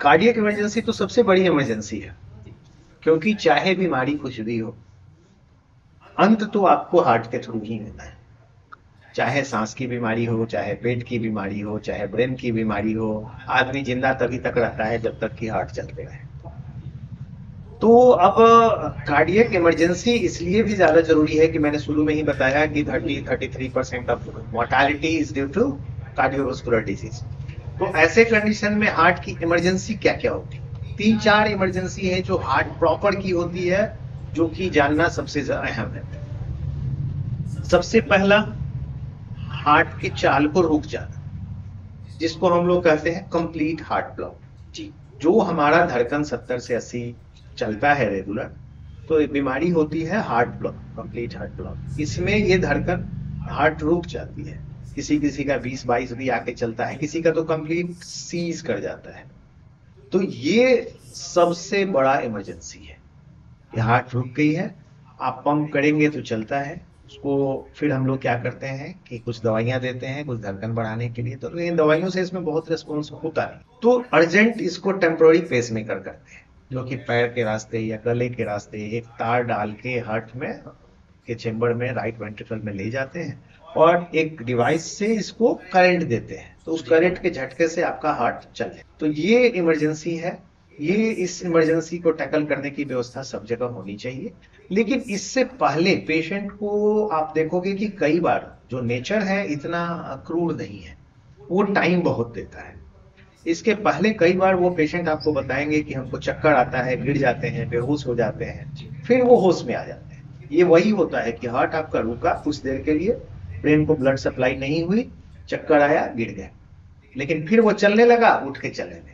Speaker 2: कार्डियक इमरजेंसी तो सबसे बड़ी इमरजेंसी है, क्योंकि चाहे बीमारी कुछ भी हो, अंत तो आपको हार्ट के थ्रू ही होता है। चाहे सांस की बीमारी हो, चाहे पेट की बीमारी हो, चाहे ब्रेन की बीमारी हो, आदमी जिंदा तभी तक रहता है जब तक कि हार्ट चलते रहे। तो अब कार्डियक इमरजेंसी इसलिए भी ज्यादा जरूरी है कि मैंने शुरू में ही बताया कि 33% of mortality is due to cardiovascular disease. तो ऐसे कंडीशन में हार्ट की इमरजेंसी क्या क्या होती है? 3-4 इमरजेंसी है जो हार्ट प्रॉपर की होती है, जो कि जानना सबसे अहम है। सबसे पहला, हार्ट की चाल को रुक जाना, जिसको हम लोग कहते हैं कंप्लीट हार्ट ब्लॉक। जी, जो हमारा धड़कन 70 से 80 चलता है रेगुलर, तो ये बीमारी होती है heart block, complete heart block. इसमें ये धड़कन हार्ट रुक जाती है। किसी किसी का 20-22 भी आके चलता है, किसी का तो कंप्लीट सीज कर जाता है। तो ये सबसे बड़ा इमरजेंसी है। ये हार्ट रुक गई है, आप पंप करेंगे तो चलता है। उसको फिर हम लोग क्या करते हैं कि कुछ दवाइयां देते हैं कुछ धड़कन बढ़ाने के लिए, तो इन दवाइयों से इसमें बहुत रिस्पॉन्स होता नहीं। तो अर्जेंट इसको टेम्पोररी पेसमेकर करते हैं, जो कि पैर के रास्ते या गले के रास्ते एक तार डाल के हार्ट में के चेम्बर में राइट वेंट्रिकल में ले जाते हैं और एक डिवाइस से इसको करंट देते हैं। तो उस करंट के झटके से आपका हार्ट चले। तो ये इमरजेंसी है। ये इस इमरजेंसी को टैकल करने की व्यवस्था सब जगह होनी चाहिए। लेकिन इससे पहले पेशेंट को आप देखोगे कि कई बार जो नेचर है इतना क्रूर नहीं है, वो टाइम बहुत देता है। इसके पहले कई बार वो पेशेंट आपको बताएंगे कि हमको चक्कर आता है, गिर जाते हैं, बेहोश हो जाते हैं, फिर वो होश में आ जाते हैं। ये वही होता है कि हार्ट आपका रुका कुछ देर के लिए, ब्रेन को ब्लड सप्लाई नहीं हुई, चक्कर आया, गिर गया, लेकिन फिर वो चलने लगा, उठ के चलने लगे।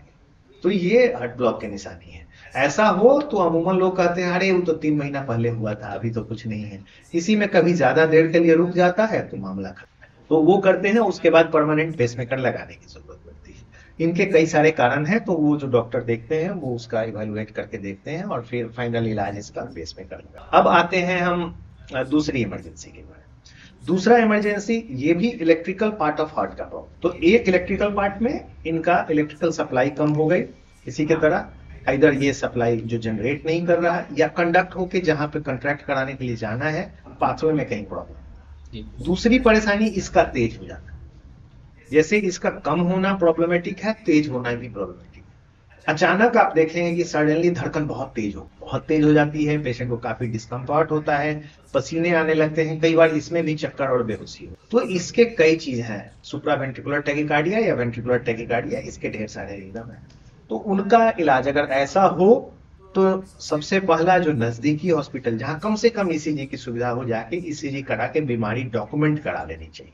Speaker 2: तो ये हार्ट ब्लॉक की निशानी है। ऐसा हो तो अमूमन लोग कहते हैं अरे वो तो 3 महीना पहले हुआ था, अभी तो कुछ नहीं है। इसी में कभी ज्यादा देर के लिए रुक जाता है तो मामला खत्म। तो वो करते हैं, उसके बाद परमानेंट पेसमेकर लगाने की जरूरत पड़ती है। इनके कई सारे कारण हैं, तो वो जो डॉक्टर देखते हैं वो उसका इवेलुएट करके देखते हैं और फिर फाइनल इलाज इसका पेसमेकर लगा। अब आते हैं हम दूसरी इमरजेंसी के बारे में। दूसरा इमरजेंसी, ये भी इलेक्ट्रिकल पार्ट ऑफ हार्ट का प्रॉब्लम। तो एक इलेक्ट्रिकल पार्ट में इनका इलेक्ट्रिकल सप्लाई कम हो गई, इसी के तरह इधर ये सप्लाई जो जनरेट नहीं कर रहा है या कंडक्ट होके जहां पे कंट्रैक्ट कराने के लिए जाना है पाथवे में कहीं प्रॉब्लम। दूसरी परेशानी इसका तेज हो जाना। जैसे इसका कम होना प्रॉब्लमेटिक है, तेज होना भी प्रॉब्लमेटिक है। अचानक आप देखेंगे कि सडनली धड़कन बहुत तेज हो जाती है, पेशेंट को काफी डिस्कम्फर्ट होता है, पसीने आने लगते हैं, कई बार इसमें भी चक्कर और बेहोशी हो। तो इसके कई चीज हैं, सुप्रावेंट्रिकुलर टैकीकार्डिया या वेंट्रिकुलर टैकीकार्डिया, इसके ढेर सारे रीजन है। तो उनका इलाज अगर ऐसा हो तो सबसे पहला जो नजदीकी हॉस्पिटल जहां कम से कम ईसीजी की सुविधा हो, जाके ईसीजी करा के बीमारी डॉक्यूमेंट करा लेनी चाहिए।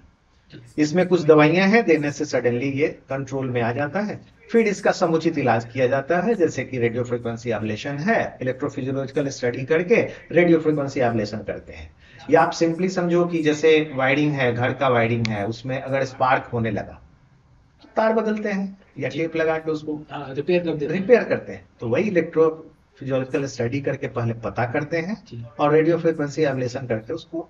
Speaker 2: इसमें कुछ दवाइयां हैं, देने से सडनली ये कंट्रोल में आ जाता है। फिर इसका समुचित इलाज किया जाता है, जैसे कि रेडियो फ्रिक्वेंसी एब्लेशन है, इलेक्ट्रोफिजियोलॉजिकल स्टडी करके रेडियो फ्रिक्वेंसी एब्लेशन करते हैं। या आप सिंपली समझो कि जैसे वायरिंग है, घर का वायरिंग है, उसमें अगर स्पार्क होने लगा तो तार बदलते हैं या टेप लगा के उसको रिपेयर करते हैं। तो वही इलेक्ट्रोफिजियोलॉजिकल स्टडी करके पहले पता करते हैं और रेडियो फ्रिक्वेंसी एब्लेशन करके उसको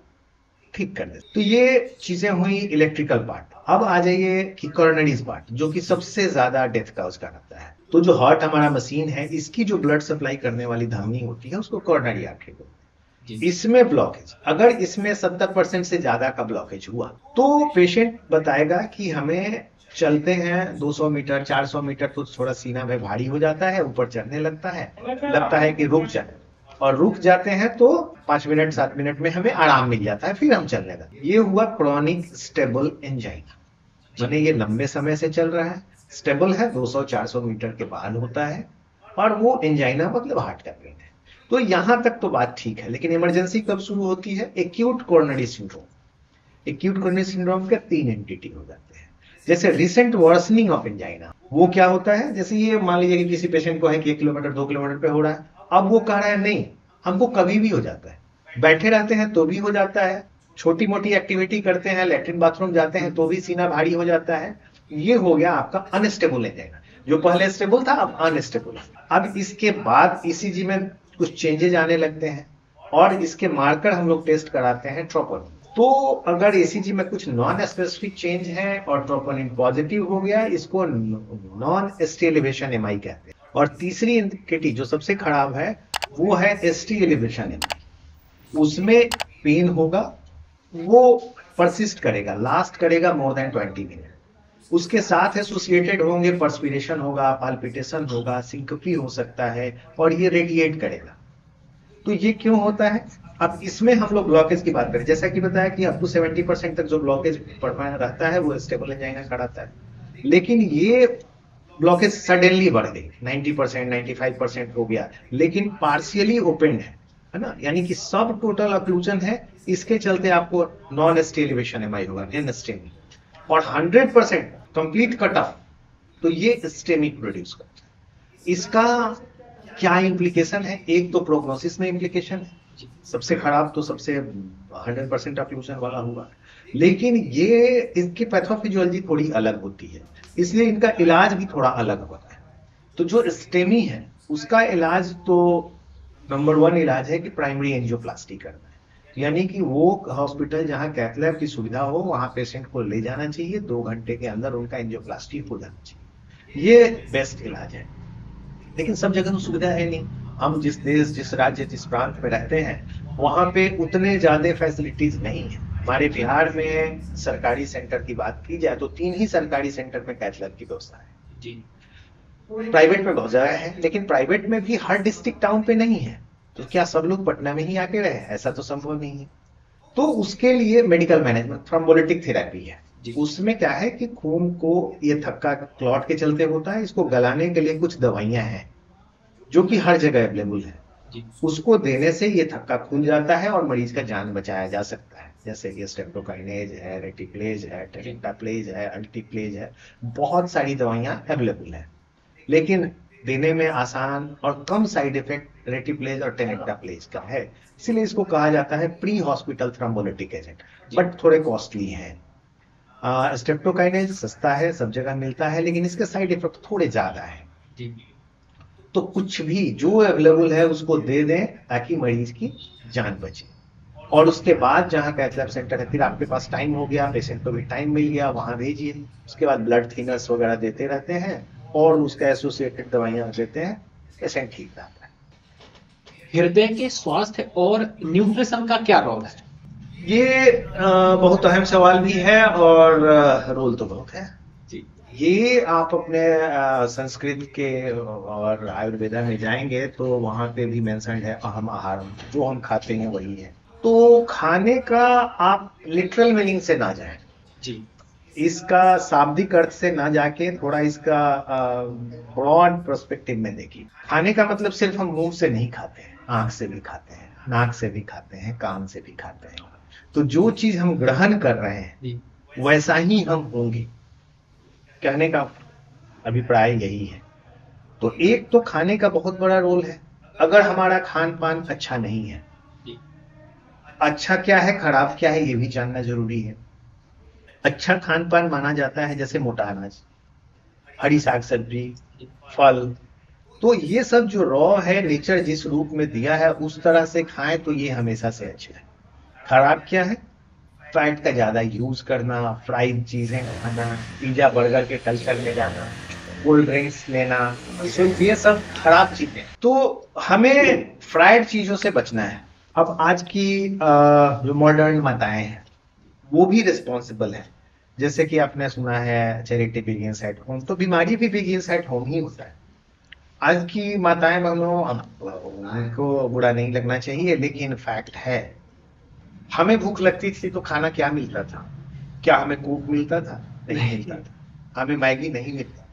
Speaker 2: ठीक कर देते। तो ये चीजें हुई इलेक्ट्रिकल पार्ट। अब आ जाइए कि कोरोनरीज पार्ट, जो कि सबसे ज्यादा डेथ का उसका रहता है। तो जो हार्ट हमारा मशीन है, इसकी जो ब्लड सप्लाई करने वाली धमनी होती है उसको कोरोनरी आर्टरी बोलते हैं। इसमें ब्लॉकेज, अगर इसमें 70% से ज्यादा का ब्लॉकेज हुआ तो पेशेंट बताएगा कि हमें चलते हैं 200 मीटर 400 मीटर तो थोड़ा सीना में भारी हो जाता है, ऊपर चढ़ने लगता है कि रुक जाए, और रुक जाते हैं तो 5 मिनट 7 मिनट में हमें आराम मिल जाता है, फिर हम चलने लगते। ये हुआ क्रॉनिक स्टेबल एंजाइना, माने ये लंबे समय से चल रहा है, स्टेबल है, 200-400 मीटर के बाद होता है, और वो एंजाइना मतलब हार्ट का पेन है। तो यहां तक तो बात ठीक है, लेकिन इमरजेंसी कब शुरू होती है? Acute coronary syndrome. Acute coronary syndrome के 3 एंटिटी हो जाते हैं। जैसे रिसेंट वर्सनिंग ऑफ एंजाइना, वो क्या होता है? जैसे ये मान लीजिए कि किसी पेशेंट को है कि 1 किलोमीटर 2 किलोमीटर पे हो रहा है, अब वो कह रहा है नहीं, हमको कभी भी हो जाता है, बैठे रहते हैं तो भी हो जाता है, छोटी मोटी एक्टिविटी करते हैं, लैट्रिन बाथरूम जाते हैं तो भी सीना भारी हो जाता है। ये हो गया आपका अनस्टेबल एंजाइना। जो पहले स्टेबल था अब अनस्टेबल। अब इसके बाद ईसीजी में कुछ चेंजेज आने लगते हैं और इसके मार्कर हम लोग टेस्ट कराते हैं ट्रोपोनिन। तो अगर ईसीजी में कुछ नॉन स्पेसिफिक चेंज है और ट्रोपोनिन पॉजिटिव हो गया, इसको नॉन एसटी एलिवेशन एमआई कहते हैं। और तीसरी इंडिकेटी जो सबसे खराब है वो है एसटी एलिवेशन एमआई। उसमें पेन होगा, वो परसिस्ट करेगा, लास्ट करेगा मोर देन 20 मिनट। उसके साथ एसोसिएटेड होंगे पर्सपिरेशन होगा, पाल्पिटेशन होगा, सिंकपी हो सकता है, और ये रेडिएट करेगा। तो ये क्यों होता है? अब इसमें हम लोग ब्लॉकेज की बात करें, जैसा कि बताया कि अप टू 70% तक जो ब्लॉकेज रहता है वो स्टेबल एंजाइना का रहता है, लेकिन ये ब्लॉकेज सडनली बढ़ गई, 90% 95% हो गया, लेकिन पार्शियली ओपन है ना, यानी कि सब टोटल ऑक्लूजन है, इसके चलते आपको नॉन एसटी एलिवेशन एमआई होगा, एनएसटेमी। और 100% कंप्लीट कट ऑफ, तो ये स्टेमिक प्रोड्यूस करता है। इसका क्या इंप्लीकेशन है? एक तो प्रोग्नोसिस में इंप्लीकेशन है, सबसे खराब तो सबसे 100% ऑक्लूजन वाला हुआ, लेकिन ये इनकी पैथोफिजियोलॉजी थोड़ी अलग होती है, इसलिए इनका इलाज भी थोड़ा अलग होता है। तो जो स्टेमी है उसका इलाज तो नंबर 1 इलाज है कि प्राइमरी एंजियोप्लास्टी करना है, यानी कि वो हॉस्पिटल जहां कैथ लैब की सुविधा हो वहां पेशेंट को ले जाना चाहिए, 2 घंटे के अंदर उनका एंजियोप्लास्टी हो जाना चाहिए। ये बेस्ट इलाज है, लेकिन सब जगह तो सुविधा है नहीं। हम जिस देश, जिस राज्य, जिस प्रांत में रहते हैं वहां पे उतने ज्यादा फैसिलिटीज नहीं है। हमारे बिहार में सरकारी सेंटर की बात की जाए तो 3 ही सरकारी सेंटर में कैथ लैब की व्यवस्था है जी। प्राइवेट में बहुत ज्यादा है, लेकिन प्राइवेट में भी हर डिस्ट्रिक्ट टाउन पे नहीं है। तो क्या सब लोग पटना में ही आके रहे? ऐसा तो संभव नहीं है। तो उसके लिए मेडिकल मैनेजमेंट, थ्रोम्बोलिटिक थेरेपी है। उसमें क्या है कि खून को, ये थक्का क्लॉट के चलते होता है, इसको गलाने के लिए कुछ दवाइयां हैं जो कि हर जगह अवेलेबल है, उसको देने से ये थक्का खुल जाता है और मरीज का जान बचाया जा सकता है। जैसे कि स्ट्रेप्टोकाइनेज है, रेटिक्लेज है, टेरेंटाप्लेज है, अल्टीप्लेज है, बहुत सारी दवाइयां अवेलेबल है, लेकिन देने में आसान और कम साइड इफेक्ट रेटिप्लेज और टेरेंटाप्लेज का है, इसीलिए इसको कहा जाता है pre hospital thrombolytic agent, but थोड़े कॉस्टली है। स्ट्रेप्टोकाइनेज सस्ता है, सब जगह मिलता है, लेकिन इसके साइड इफेक्ट थोड़े ज्यादा है। तो कुछ भी जो अवेलेबल है उसको दे दें ताकि मरीज की जान बचे। और उसके बाद जहां कैथ लैब सेंटर है, फिर आपके पास टाइम हो गया, पेशेंट को भी टाइम मिल गया, वहां भेजिए। उसके बाद ब्लड थिनर्स वगैरह देते रहते हैं और उसका एसोसिएटेड दवाइयां देते हैं, पेशेंट ठीक रहता है।
Speaker 1: हृदय के स्वास्थ्य और न्यूट्रिशन का क्या रोल है?
Speaker 2: ये बहुत अहम सवाल भी है और रोल तो बहुत है जी। ये आप अपने संस्कृत के और आयुर्वेदा में जाएंगे तो वहां पे भी मेंशन है अहम आहार, जो हम खाते हैं वही है। तो खाने का आप लिटरल मीनिंग से ना जाएं जी, इसका शाब्दिक अर्थ से ना जाके थोड़ा इसका ब्रॉड पर्सपेक्टिव में देखिए। खाने का मतलब सिर्फ हम मुंह से नहीं खाते हैं, आंख से भी खाते हैं, नाक से भी खाते हैं, कान से भी खाते हैं। तो जो चीज हम ग्रहण कर रहे हैं वैसा ही हम होंगे। कहने का अभिप्राय यही है। तो एक तो खाने का बहुत बड़ा रोल है। अगर हमारा खान पान अच्छा नहीं है, अच्छा क्या है खराब क्या है ये भी जानना जरूरी है। अच्छा खान पान माना जाता है जैसे मोटा अनाज, हरी साग सब्जी, फल। तो ये सब जो रॉ है, नेचर जिस रूप में दिया है उस तरह से खाएं तो ये हमेशा से अच्छा है। खराब क्या है? फैट का ज्यादा यूज करना, फ्राइड चीजें खाना, पिज्जा बर्गर के कल्चर में जाना, कोल्ड ड्रिंक्स लेना, तो ये सब खराब चीजें। तो हमें फ्राइड चीजों से बचना है। अब आज की जो मॉडर्न माताएं हैं वो भी रिस्पॉन्सिबल है। जैसे कि आपने सुना है चैरिटी बिगिंस एट होम, तो बीमारी भी बिगिंस एट होम ही होता है। आज की माताएं बहनों, उनको बुरा नहीं लगना चाहिए लेकिन फैक्ट है। हमें भूख लगती थी तो खाना क्या मिलता था? क्या हमें कोक मिलता था? नहीं मिलता था। हमें मैगी नहीं मिलता।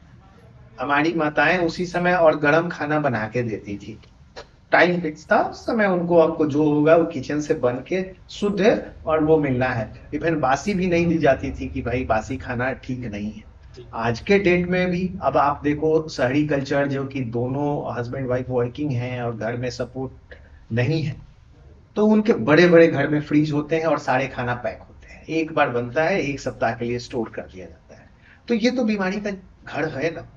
Speaker 2: हमारी माताएं उसी समय और गर्म खाना बना के देती थी। टाइम फिक्स था उस समय, उनको आपको जो होगा वो किचन से बन के शुद्ध है और वो मिलना है। इवन बासी भी नहीं दी जाती थी कि भाई बासी खाना ठीक नहीं है। आज के डेट में भी अब आप देखो शहरी कल्चर, जो कि दोनों हस्बैंड वाइफ वर्किंग हैं और घर में सपोर्ट नहीं है, तो उनके बड़े बड़े घर में फ्रीज होते हैं और सारे खाना पैक होते हैं, एक बार बनता है, एक सप्ताह के लिए स्टोर कर दिया जाता है। तो ये तो बीमारी का घर है ना।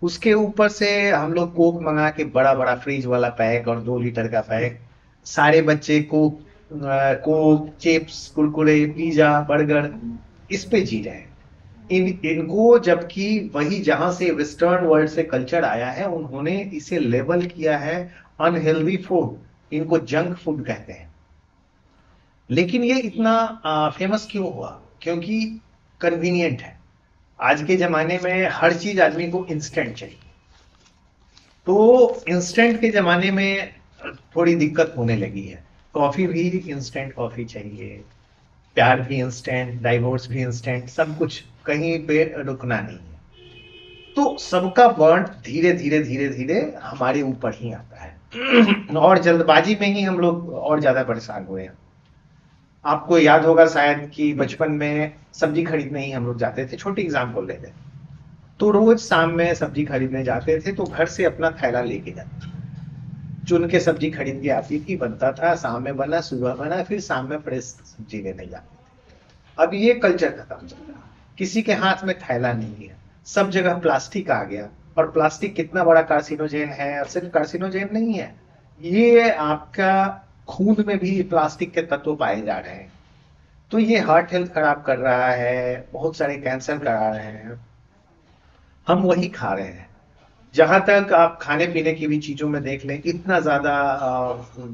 Speaker 2: उसके ऊपर से हम लोग कोक मंगा के बड़ा बड़ा फ्रिज वाला पैक और 2 लीटर का पैक, सारे बच्चे Coke, chips, Kurkure, pizza, burger, इस पे जी रहे हैं। इनको, जबकि वही जहां से वेस्टर्न वर्ल्ड से कल्चर आया है, उन्होंने इसे लेबल किया है अनहेल्दी फूड। इनको जंक फूड कहते हैं। लेकिन ये इतना फेमस क्यों हुआ? क्योंकि कन्वीनियंट है। आज के जमाने में हर चीज आदमी को इंस्टेंट चाहिए। तो इंस्टेंट के जमाने में थोड़ी दिक्कत होने लगी है। कॉफी भी इंस्टेंट कॉफी चाहिए, प्यार भी इंस्टेंट, डाइवोर्स भी इंस्टेंट, सब कुछ, कहीं पे रुकना नहीं है। तो सबका बर्न धीरे धीरे धीरे धीरे हमारे ऊपर ही आता है और जल्दबाजी में ही हम लोग और ज्यादा परेशान हुए हैं। आपको याद होगा शायद कि बचपन में सब्जी खरीदने ही हम लोग जाते थे। छोटी एग्जाम्पल ले लें तो रोज शाम में सब्जी खरीदने जाते थे तो घर से अपना थैला लेके जाते थे, चुन के सब्जी खरीद के आती थी, बनता था, शाम में बना, सुबह बना, फिर शाम में फ्रेश सब्जी लेने जाते थे। अब ये कल्चर खत्म चल रहा, किसी के हाथ में थैला नहीं है, सब जगह प्लास्टिक आ गया। और प्लास्टिक कितना बड़ा कार्सिनोजेन है। और सिर्फ कार्सिनोजेन नहीं है, ये आपका खून में भी प्लास्टिक के तत्व पाए जा रहे हैं। तो ये हार्ट हेल्थ खराब कर रहा है, बहुत सारे कैंसर करा रहे हैं। हम वही खा रहे हैं। जहां तक आप खाने पीने की भी चीजों में देख लें, इतना ज्यादा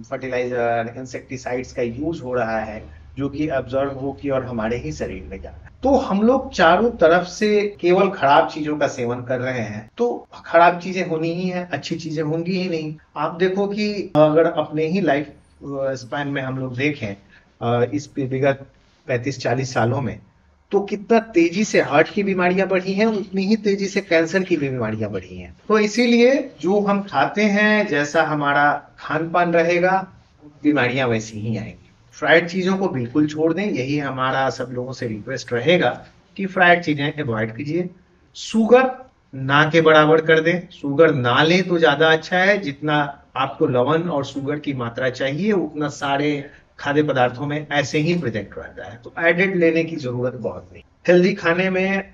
Speaker 2: फर्टिलाइजर, इंसेक्टिसाइड्स का यूज हो रहा है जो कि अब्जॉर्ब हो की और हमारे ही शरीर में जा रहा है। तो हम लोग चारों तरफ से केवल खराब चीजों का सेवन कर रहे हैं। तो खराब चीजें होनी ही है, अच्छी चीजें होंगी ही नहीं। आप देखो कि अगर अपने ही लाइफ स्पैन में हम लोग देखें, इस विगत 35-40 सालों में, तो कितना तेजी से हार्ट की बीमारियां बढ़ी हैं, उतनी ही तेजी से कैंसर की भी बीमारियां बढ़ी हैं। तो इसीलिए जो हम खाते हैं, जैसा हमारा खान पान रहेगा, बीमारियां वैसी ही आएंगी। फ्राइड चीजों को बिल्कुल छोड़ दें, यही हमारा सब लोगों से रिक्वेस्ट रहेगा कि फ्राइड चीजें अवॉइड कीजिए। शुगर ना के बराबर कर दें, शुगर ना लें तो ज्यादा अच्छा है। जितना आपको लवण और शुगर की मात्रा चाहिए उतना सारे खाद्य पदार्थों में ऐसे ही प्रेजेंट रहता है, तो एडेड लेने की जरूरत बहुत नहीं। हेल्दी खाने में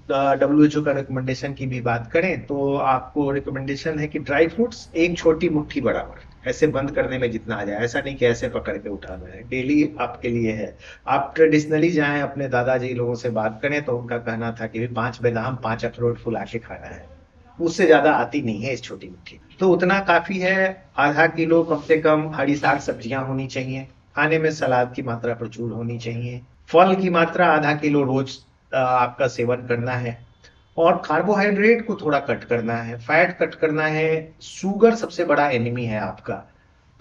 Speaker 2: WHO का रिकमेंडेशन की भी बात करें तो आपको रिकमेंडेशन है कि ड्राई फ्रूट्स एक छोटी मुट्ठी बराबर, ऐसे बंद करने में जितना आ जाए, ऐसा नहीं कि ऐसे पकड़ के उठाना है, डेली आपके लिए है। आप ट्रेडिशनली जाएं, अपने दादाजी लोगों से बात करें तो उनका कहना था कि 5 बादाम 5 अखरोट फुला के खाना है, उससे ज्यादा आती नहीं है इस छोटी मुट्ठी। तो उतना काफी है। आधा किलो कम से कम हरी साग सब्जियां होनी चाहिए, खाने में सलाद की मात्रा प्रचुर होनी चाहिए, फल की मात्रा आधा किलो रोज आपका सेवन करना है, और कार्बोहाइड्रेट को थोड़ा कट करना है, फैट कट करना है। शुगर सबसे बड़ा एनिमी है आपका,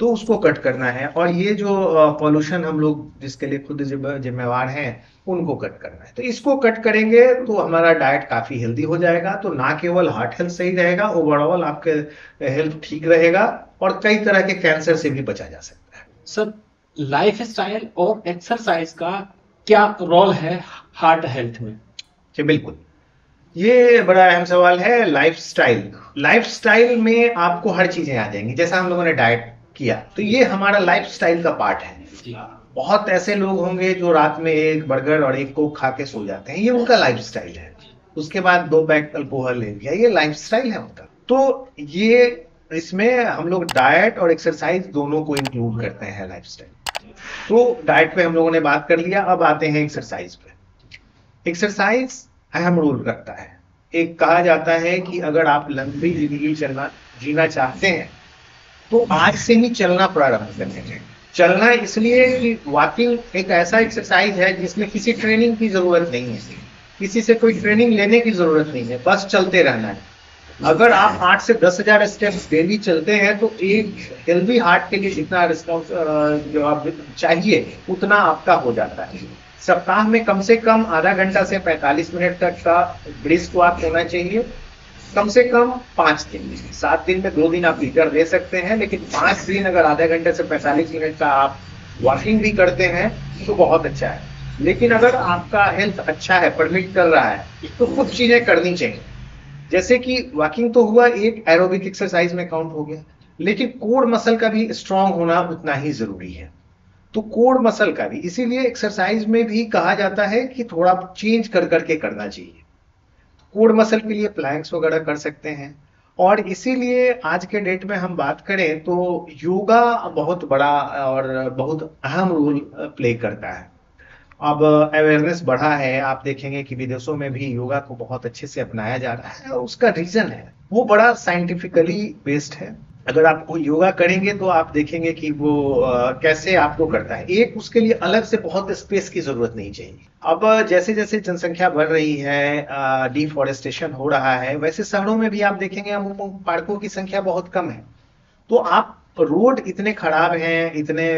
Speaker 2: तो उसको कट करना है। और ये जो पॉल्यूशन हम लोग जिसके लिए खुद जिम्मेवार हैं, उनको कट करना है। तो इसको कट करेंगे तो हमारा डाइट काफी हेल्दी हो जाएगा। तो ना केवल हार्ट हेल्थ सही रहेगा, ओवरऑल आपके हेल्थ ठीक रहेगा और कई तरह के कैंसर से भी बचा जा सकता है।
Speaker 1: सर, लाइफ स्टाइल और एक्सरसाइज का क्या रोल है हार्ट हेल्थ में?
Speaker 2: जी बिल्कुल, ये बड़ा अहम सवाल है। लाइफस्टाइल, लाइफस्टाइल में आपको हर चीजें आ जाएंगी। जैसा हम लोगों ने डाइट किया, तो ये हमारा लाइफस्टाइल का पार्ट है।
Speaker 1: जी।
Speaker 2: बहुत ऐसे लोग होंगे जो रात में एक बर्गर और एक कोक खा के सो जाते हैं, ये उनका लाइफस्टाइल है। उसके बाद 2 पैक अल्कोहल ले लिया, ये लाइफस्टाइल है उनका। तो ये इसमें हम लोग डाइट और एक्सरसाइज दोनों को इंक्लूड करते हैं लाइफस्टाइल। तो डाइट पे हम लोगों ने बात कर लिया, अब आते हैं एक्सरसाइज पे। एक्सरसाइज अहम रोल रखता है। एक कहा जाता है कि अगर आप लंबी जिंदगी जीना चाहते हैं तो आज से ही चलना प्रारंभ करने चाहिए। चलना इसलिए कि वॉकिंग एक ऐसा एक्सरसाइज है जिसमें किसी ट्रेनिंग की जरूरत नहीं है, किसी से कोई ट्रेनिंग लेने की जरूरत नहीं है, बस चलते रहना है। अगर आप 8 से 10,000 स्टेप्स डेली चलते हैं तो एक हेल्दी हार्ट के लिए जितना रिस्पॉन्स जो आप चाहिए उतना आपका हो जाता है। सप्ताह में कम से कम आधा घंटा से 45 मिनट तक का ब्रिस्क वॉक होना चाहिए, कम से कम 5 दिन। 7 दिन में 2 दिन आप लीटर दे सकते हैं, लेकिन 5 दिन अगर आधे घंटे से 45 मिनट का आप वॉकिंग भी करते हैं तो बहुत अच्छा है। लेकिन अगर आपका हेल्थ अच्छा है, परमिट कर रहा है, तो कुछ चीजें करनी चाहिए। जैसे कि वॉकिंग तो हुआ, एक एरोबिक एक्सरसाइज में काउंट हो गया, लेकिन कोर मसल का भी स्ट्रांग होना उतना ही जरूरी है। तो कोर मसल का भी, इसीलिए एक्सरसाइज में भी कहा जाता है कि थोड़ा चेंज कर करके करना चाहिए। कोर मसल के लिए प्लैंक्स वगैरह कर सकते हैं। और इसीलिए आज के डेट में हम बात करें तो योगा बहुत बड़ा और बहुत अहम रोल प्ले करता है। अब अवेयरनेस बढ़ा है, आप देखेंगे कि विदेशों में भी योगा को बहुत अच्छे से अपनाया जा रहा है, और उसका रीजन है वो बड़ा साइंटिफिकली बेस्ड है। अगर आप कोई योगा करेंगे तो आप देखेंगे कि वो कैसे आपको करता है। एक उसके लिए अलग से बहुत स्पेस की जरूरत नहीं चाहिए। अब जैसे जैसे जनसंख्या बढ़ रही है, डिफॉरेस्टेशन हो रहा है, वैसे शहरों में भी आप देखेंगे पार्कों की संख्या बहुत कम है। तो आप रोड इतने खराब हैं, इतने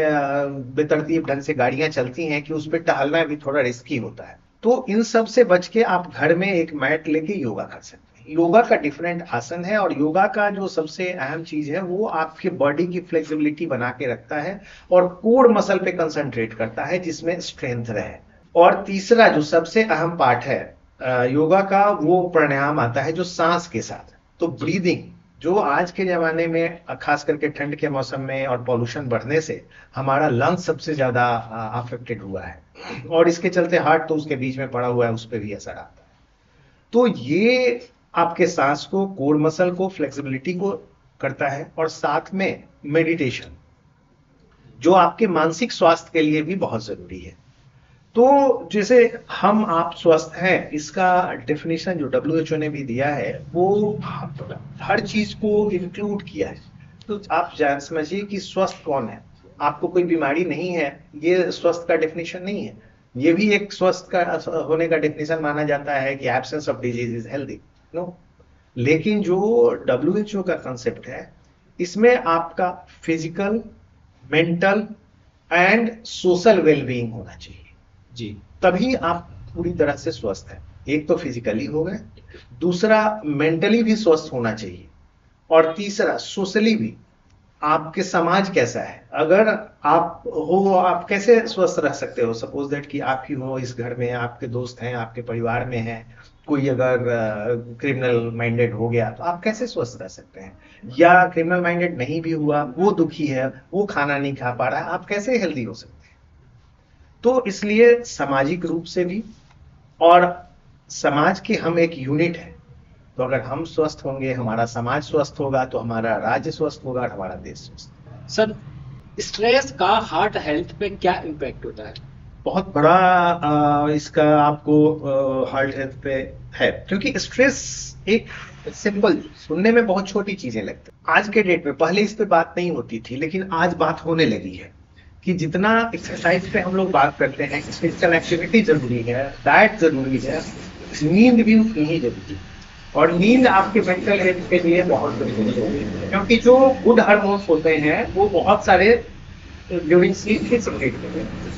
Speaker 2: बेतरतीब ढंग से गाड़ियां चलती हैं कि उस पर टहलना भी थोड़ा रिस्की होता है। तो इन सब से बच के आप घर में एक मैट लेके योगा कर सकते हैं। योगा का डिफरेंट आसन है, और योगा का जो सबसे अहम चीज है वो आपके बॉडी की फ्लेक्सिबिलिटी बना के रखता है और कोर मसल पे कंसंट्रेट करता है जिसमें स्ट्रेंथ रहे। और तीसरा जो सबसे अहम पार्ट है योगा का, वो प्राणायाम आता है जो सांस के साथ। तो ब्रीदिंग, जो आज के जमाने में खास करके ठंड के मौसम में और पॉल्यूशन बढ़ने से हमारा लंग्स सबसे ज्यादा अफेक्टेड हुआ है, और इसके चलते हार्ट तो उसके बीच में पड़ा हुआ है, उस पर भी असर आता है। तो ये आपके सांस को, कोर मसल को, फ्लेक्सिबिलिटी को करता है। और साथ में मेडिटेशन, जो आपके मानसिक स्वास्थ्य के लिए भी बहुत जरूरी है। तो जैसे हम आप स्वस्थ हैं, इसका डेफिनेशन जो WHO ने भी दिया है वो हर चीज को इंक्लूड किया है। तो आप समझिए कि स्वस्थ कौन है। आपको कोई बीमारी नहीं है, ये स्वस्थ का डेफिनेशन नहीं है। ये भी एक स्वस्थ का होने का डेफिनेशन माना जाता है कि absence of disease is healthy, no. लेकिन जो WHO का कंसेप्ट है, इसमें आपका physical, mental and social wellbeing होना चाहिए
Speaker 1: जी,
Speaker 2: तभी आप पूरी तरह से स्वस्थ हैं। एक तो फिजिकली हो गए, दूसरा मेंटली भी स्वस्थ होना चाहिए, और तीसरा सोशली भी। आपके समाज कैसा है, अगर आप हो, आप कैसे स्वस्थ रह सकते हो। सपोज दैट कि आप ही हो इस घर में, आपके दोस्त हैं, आपके परिवार में हैं, कोई अगर क्रिमिनल माइंडेड हो गया तो आप कैसे स्वस्थ रह सकते हैं। या क्रिमिनल माइंडेड नहीं भी हुआ, वो दुखी है, वो खाना नहीं खा पा रहा है, आप कैसे हेल्दी हो सकते हैं। तो इसलिए सामाजिक रूप से भी, और समाज के हम एक यूनिट है। तो अगर हम स्वस्थ होंगे, हमारा समाज स्वस्थ होगा, तो हमारा राज्य स्वस्थ होगा और हमारा देश स्वस्थ।
Speaker 1: सर, स्ट्रेस का हार्ट हेल्थ पे क्या इम्पैक्ट होता है?
Speaker 2: बहुत बड़ा इसका आपको हार्ट हेल्थ पे है, क्योंकि स्ट्रेस एक सिंपल, सुनने में बहुत छोटी चीजें लगती है आज के डेट में। पहले इस पे बात नहीं होती थी, लेकिन आज बात होने लगी है कि जितना एक्सरसाइज पे हम लोग बात करते हैं, फिजिकल एक्टिविटी जरूरी है, डाइट जरूरी है, नींद भी उतनी ही जरूरी है। और नींद आपके मेंटल हेल्थ के लिए बहुत जरूरी है, क्योंकि जो गुड हार्मोन्स होते हैं वो बहुत सारे ड्यूरिंग स्लीप ही सिक्रेट होते हैं।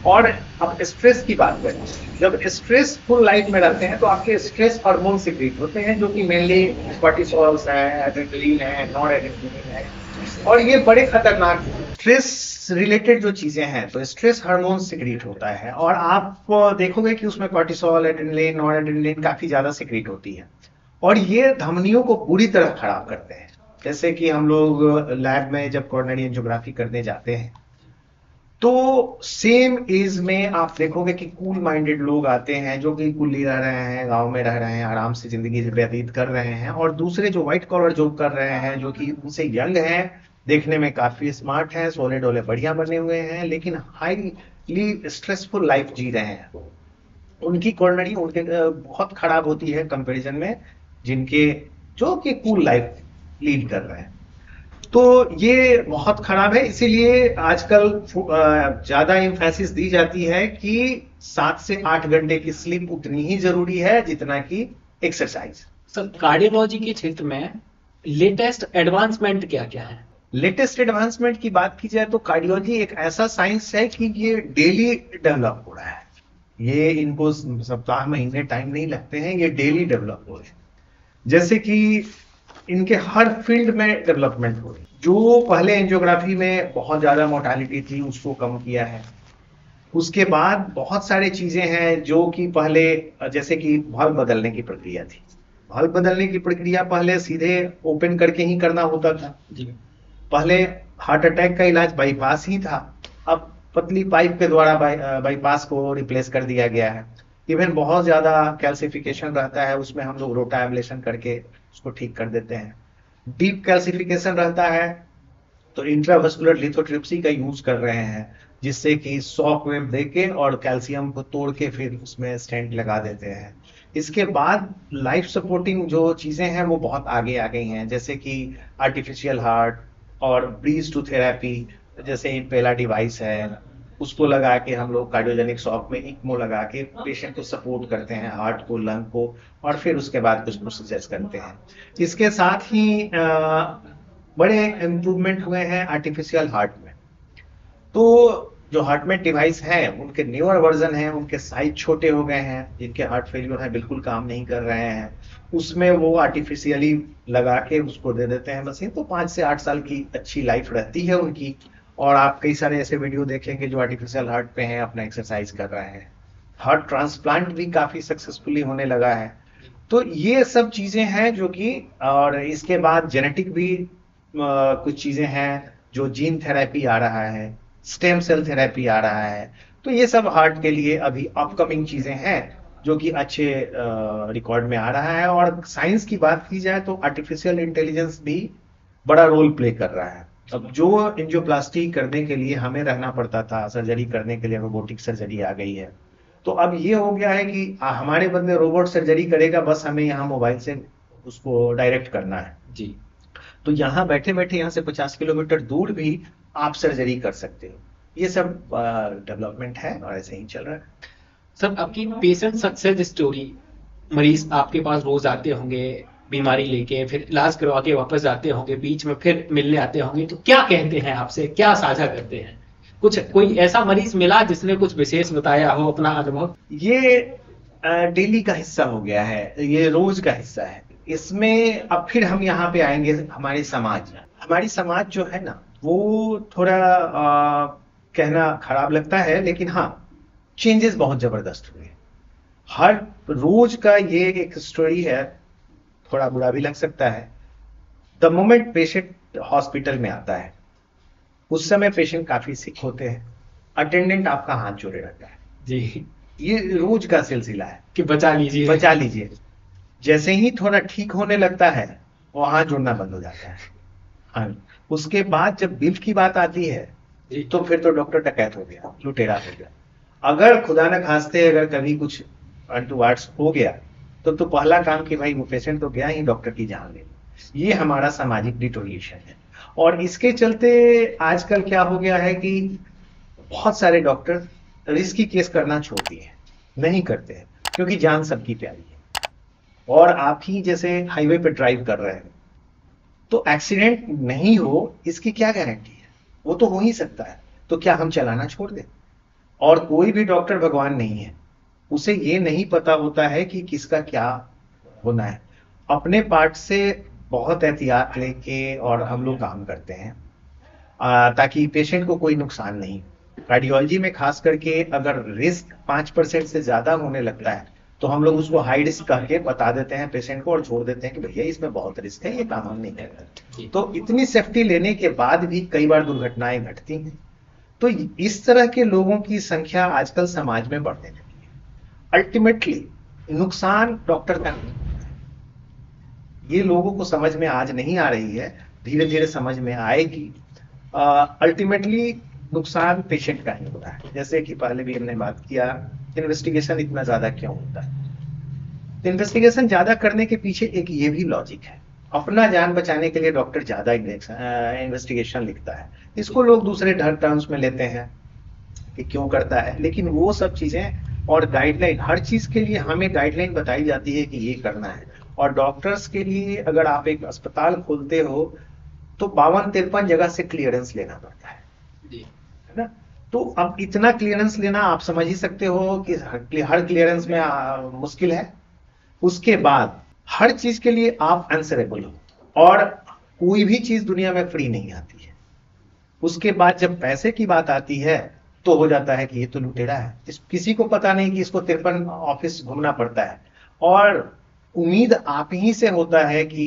Speaker 2: और अब स्ट्रेस की बात करें, जब स्ट्रेसफुल लाइफ में रहते हैं तो आपके स्ट्रेस हार्मोन सिक्रेट होते हैं, जो कि मेनली कॉर्टिसोल्स है, एड्रेनलिन है, नॉर एड्रेनलिन है, और ये बड़े खतरनाक स्ट्रेस रिलेटेड जो चीजें हैं, तो स्ट्रेस हार्मोन सिक्रीट होता है, और आप देखोगे कि उसमें कॉर्टिसोल, एड्रेनलिन, नॉरएड्रेनलिन काफी ज्यादा सिक्रीट होती है, और ये धमनियों को बुरी तरह खराब करते हैं। जैसे कि हम लोग लैब में जब कोरोनरी एंजियोग्राफी करने जाते हैं, तो सेम एज में आप देखोगे कि कूल माइंडेड लोग आते हैं, जो कि कुल्ली रह रहे हैं, गांव में रह रहे हैं, आराम से जिंदगी व्यतीत कर रहे हैं, और दूसरे जो व्हाइट कॉलर जॉब कर रहे हैं, जो कि उनसे यंग हैं, देखने में काफी स्मार्ट हैं, सोले डोले बढ़िया बने हुए हैं, लेकिन हाईली स्ट्रेसफुल लाइफ जी रहे हैं। उनकी कोरोनरी उनके बहुत खराब होती है कंपैरिजन में जिनके जो कि कूल लाइफ लीड कर रहे हैं। तो ये बहुत खराब है, इसीलिए आजकल ज्यादा एम्फेसिस दी जाती है कि 7 से 8 घंटे की स्लीप उतनी ही जरूरी है जितना कि एक्सरसाइज।
Speaker 1: सर, कार्डियोलॉजी के क्षेत्र में लेटेस्ट एडवांसमेंट क्या क्या है?
Speaker 2: लेटेस्ट एडवांसमेंट की बात की जाए तो कार्डियोलॉजी एक ऐसा साइंस है कि ये डेली डेवलप हो रहा है। ये इनको सप्ताह महीने टाइम नहीं लगते हैं, ये डेली डेवलप हो रहे हैं। जैसे कि इनके हर फील्ड में डेवलपमेंट हो रही है। जो पहले एंजियोग्राफी में बहुत ज्यादा मोर्टालिटी थी उसको कम किया है। उसके बाद बहुत सारी चीजें हैं जो कि पहले, जैसे कि वाल्व बदलने की प्रक्रिया थी। वाल्व बदलने की प्रक्रिया पहले सीधे ओपन करके ही करना होता था जी। पहले हार्ट अटैक का इलाज बाईपास ही था, अब पतली पाइप के द्वारा बाईपास को रिप्लेस कर दिया गया है। इवन बहुत ज्यादा कैल्सिफिकेशन रहता है, उसमें हम लोग रोटा एब्लेशन करके उसको ठीक कर देते हैं। डीप कैल्सिफिकेशन रहता है तो इंट्रावेस्कुलर लिथोट्रिप्सी का यूज कर रहे हैं, जिससे कि शॉक वेव देके और कैल्शियम को तोड़ के फिर उसमें स्टेंट लगा देते हैं। इसके बाद लाइफ सपोर्टिंग जो चीजें हैं वो बहुत आगे आ गई हैं, जैसे कि आर्टिफिशियल हार्ट और ब्रीज टू थेरेपी, जैसे पहला डिवाइस है उसको लगा के हम लोग कार्डियोजेनिक शॉक में इक्मो लगा के पेशेंट को सपोर्ट करते हैं, हार्ट को, लंग को, और फिर उसके बाद कुछ प्रोसीजर्स करते हैं। इसके साथ ही बड़े इम्प्रूवमेंट हुए हैं आर्टिफिशियल हार्ट में। तो जो हार्टमेट डिवाइस हैं उनके न्यूअर वर्जन हैं, उनके साइज छोटे हो गए हैं, जिनके हार्ट फेलियर है बिल्कुल काम नहीं कर रहे हैं, उसमें वो आर्टिफिशियली लगा के उसको दे देते हैं मशीन, तो 5 से 8 साल की अच्छी लाइफ रहती है उनकी। और आप कई सारे ऐसे वीडियो देखेंगे जो आर्टिफिशियल हार्ट पे हैं, अपना एक्सरसाइज कर रहे हैं। हार्ट ट्रांसप्लांट भी काफी सक्सेसफुली होने लगा है। तो ये सब चीजें हैं जो कि, और इसके बाद जेनेटिक भी कुछ चीजें हैं, जो जीन थेरेपी आ रहा है, स्टेम सेल थेरेपी आ रहा है। तो ये सब हार्ट के लिए अभी अपकमिंग चीजें हैं जो कि अच्छे रिकॉर्ड में आ रहा है। और साइंस की बात की जाए तो आर्टिफिशियल इंटेलिजेंस भी बड़ा रोल प्ले कर रहा है। अब जो एंजियोप्लास्टी करने के लिए हमें रहना पड़ता था, सर्जरी करने के लिए रोबोटिक सर्जरी आ गई है, तो अब ये हो गया है कि हमारे बदले रोबोट सर्जरी करेगा, बस हमें यहाँ मोबाइल से उसको डायरेक्ट करना है जी। तो यहाँ बैठे बैठे यहाँ से 50 किलोमीटर दूर भी आप सर्जरी कर सकते हो। ये सब डेवलपमेंट है और ऐसे ही चल रहा है।
Speaker 1: सर, आपकी पेशेंट सक्सेस स्टोरी, मरीज आपके पास रोज आते होंगे बीमारी लेके, फिर इलाज करवा के वापस जाते होंगे, बीच में फिर मिलने आते होंगे, तो क्या कहते हैं आपसे, क्या साझा करते हैं? कुछ कोई ऐसा मरीज मिला जिसने कुछ विशेष बताया हो अपना अनुभव?
Speaker 2: ये डेली का हिस्सा हो गया है, ये रोज का हिस्सा है। इसमें अब फिर हम यहाँ पे आएंगे, हमारी समाज जो है ना, वो थोड़ा कहना खराब लगता है, लेकिन हाँ चेंजेस बहुत जबरदस्त हुए। हर रोज का ये एक स्टोरी है, थोड़ा बुरा भी लग सकता है। द मोमेंट पेशेंट हॉस्पिटल में आता है, उस समय पेशेंट काफी सिक होते हैं, अटेंडेंट आपका हाथ जोड़े रहता है
Speaker 1: जी।
Speaker 2: ये रोज का सिलसिला है
Speaker 1: कि बचा लीजिए
Speaker 2: बचा लीजिए। जैसे ही थोड़ा ठीक होने लगता है वो हाथ जोड़ना बंद हो जाता है। हाँ, उसके बाद जब बिल की बात आती है तो फिर तो डॉक्टर डकैत हो गया, लुटेरा हो गया। अगर खुदा न खास्ते अगर कभी कुछ अनटुवर्ड्स हो गया तो पहला काम कि भाई वो पेशेंट तो गया ही, डॉक्टर की जान ले। ये हमारा सामाजिक डिटोरिएशन है। और इसके चलते आजकल क्या हो गया है कि बहुत सारे डॉक्टर रिस्की केस करना छोड़ दिए, नहीं करते हैं, क्योंकि जान सबकी प्यारी है। और आप ही जैसे हाईवे पे ड्राइव कर रहे हैं तो एक्सीडेंट नहीं हो इसकी क्या गारंटी है? वो तो हो ही सकता है, तो क्या हम चलाना छोड़ दें? और कोई भी डॉक्टर भगवान नहीं है, उसे ये नहीं पता होता है कि किसका क्या होना है। अपने पार्ट से बहुत एहतियात लेके और हम लोग काम करते हैं। ताकि पेशेंट को कोई नुकसान नहीं। कार्डियोलॉजी में खास करके अगर रिस्क 5% से ज्यादा होने लगता है तो हम लोग उसको हाई रिस्क कह के बता देते हैं पेशेंट को और छोड़ देते हैं कि भैया इसमें बहुत रिस्क है, ये काम हम नहीं करते। तो इतनी सेफ्टी लेने के बाद भी कई बार दुर्घटनाएं घटती हैं। तो इस तरह के लोगों की संख्या आजकल समाज में बढ़ने लगी है। अल्टीमेटली नुकसान डॉक्टर का नहीं, ये लोगों को समझ में आज नहीं आ रही है, धीरे धीरे समझ में आएगी। अल्टीमेटली नुकसान पेशेंट का ही होता है। जैसे कि पहले भी हमने बात किया, इन्वेस्टिगेशन इतना ज्यादा क्यों होता है? तो इन्वेस्टिगेशन ज्यादा करने के पीछे एक ये भी लॉजिक है, अपना जान बचाने के लिए डॉक्टर ज्यादा इन्वेस्टिगेशन लिखता है। इसको लोग दूसरे टर्म्स में लेते हैं कि क्यों करता है, लेकिन वो सब चीजें और गाइडलाइन, हर चीज के लिए हमें गाइडलाइन बताई जाती है कि ये करना है। और डॉक्टर्स के लिए अगर आप एक अस्पताल खोलते हो तो 52-53 जगह से क्लियरेंस लेना पड़ता है ना। तो अब इतना क्लियरेंस लेना आप समझ ही सकते हो कि हर क्लियरेंस में मुश्किल है। उसके बाद हर चीज के लिए आप आंसरेबल हो, और कोई भी चीज दुनिया में फ्री नहीं आती है। उसके बाद जब पैसे की बात आती है तो हो जाता है कि ये तो लुटेरा है, किसी को पता नहीं कि इसको 53 ऑफिस घूमना पड़ता है। और उम्मीद आप ही से होता है कि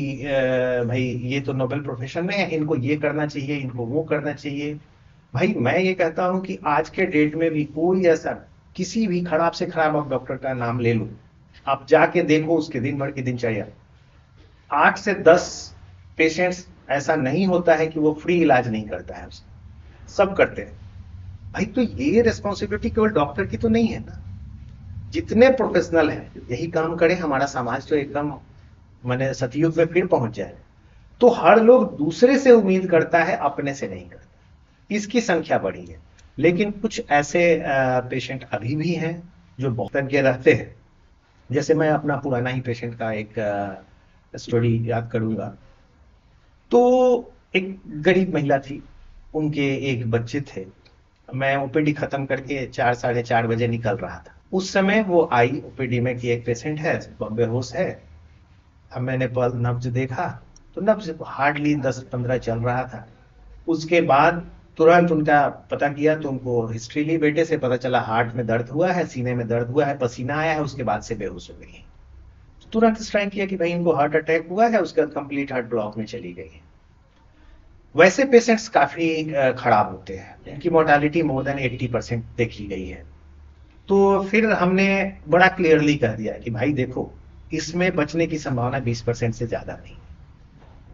Speaker 2: भाई ये तो नोबेल प्रोफेशन में है, इनको ये करना चाहिए, इनको वो करना चाहिए। भाई मैं ये कहता हूं कि आज के डेट में भी कोई ऐसा, किसी भी खराब से खराब आप डॉक्टर का नाम ले लो, आप जाके देखो उसके दिन भर की दिनचर्या, 8 से 10 पेशेंट्स ऐसा नहीं होता है कि वो फ्री इलाज नहीं करता है, सब करते हैं। भाई तो ये रिस्पॉन्सिबिलिटी केवल डॉक्टर की तो नहीं है ना, जितने प्रोफेशनल हैं यही काम करें, हमारा समाज तो एकदम माने सतयुग में फिर पहुंच जाए। तो हर लोग दूसरे से उम्मीद करता है, अपने से नहीं करता, इसकी संख्या बढ़ी है। लेकिन कुछ ऐसे पेशेंट अभी भी हैं जो बहुत तज्ञ रहते हैं। जैसे मैं अपना पुराना ही पेशेंट का एक स्टोरी याद करूंगा। तो एक गरीब महिला थी, उनके एक बच्चे थे। मैं ओपीडी खत्म करके 4 साढ़े 4 बजे निकल रहा था। उस समय वो आई ओपीडी में कि एक पेशेंट है, बेहोश है। अब मैंने नब्ज देखा तो नब्ज हार्डली 10-15 चल रहा था। उसके बाद तुरंत उनका पता किया तो उनको हिस्ट्री ली, बेटे से पता चला हार्ट में दर्द हुआ है, सीने में दर्द हुआ है, पसीना आया है, उसके बाद से बेहोश हो गई है। तुरंत स्ट्राइक किया कि भाई इनको हार्ट अटैक हुआ है, उसके बाद कंप्लीट हार्ट ब्लॉक में चली गई है। वैसे पेशेंट्स काफी खराब होते हैं, इनकी मोर्टालिटी मोर देन 80% देखी गई है। तो फिर हमने बड़ा क्लियरली कह दिया कि भाई देखो, इसमें बचने की संभावना 20% से ज्यादा नहीं।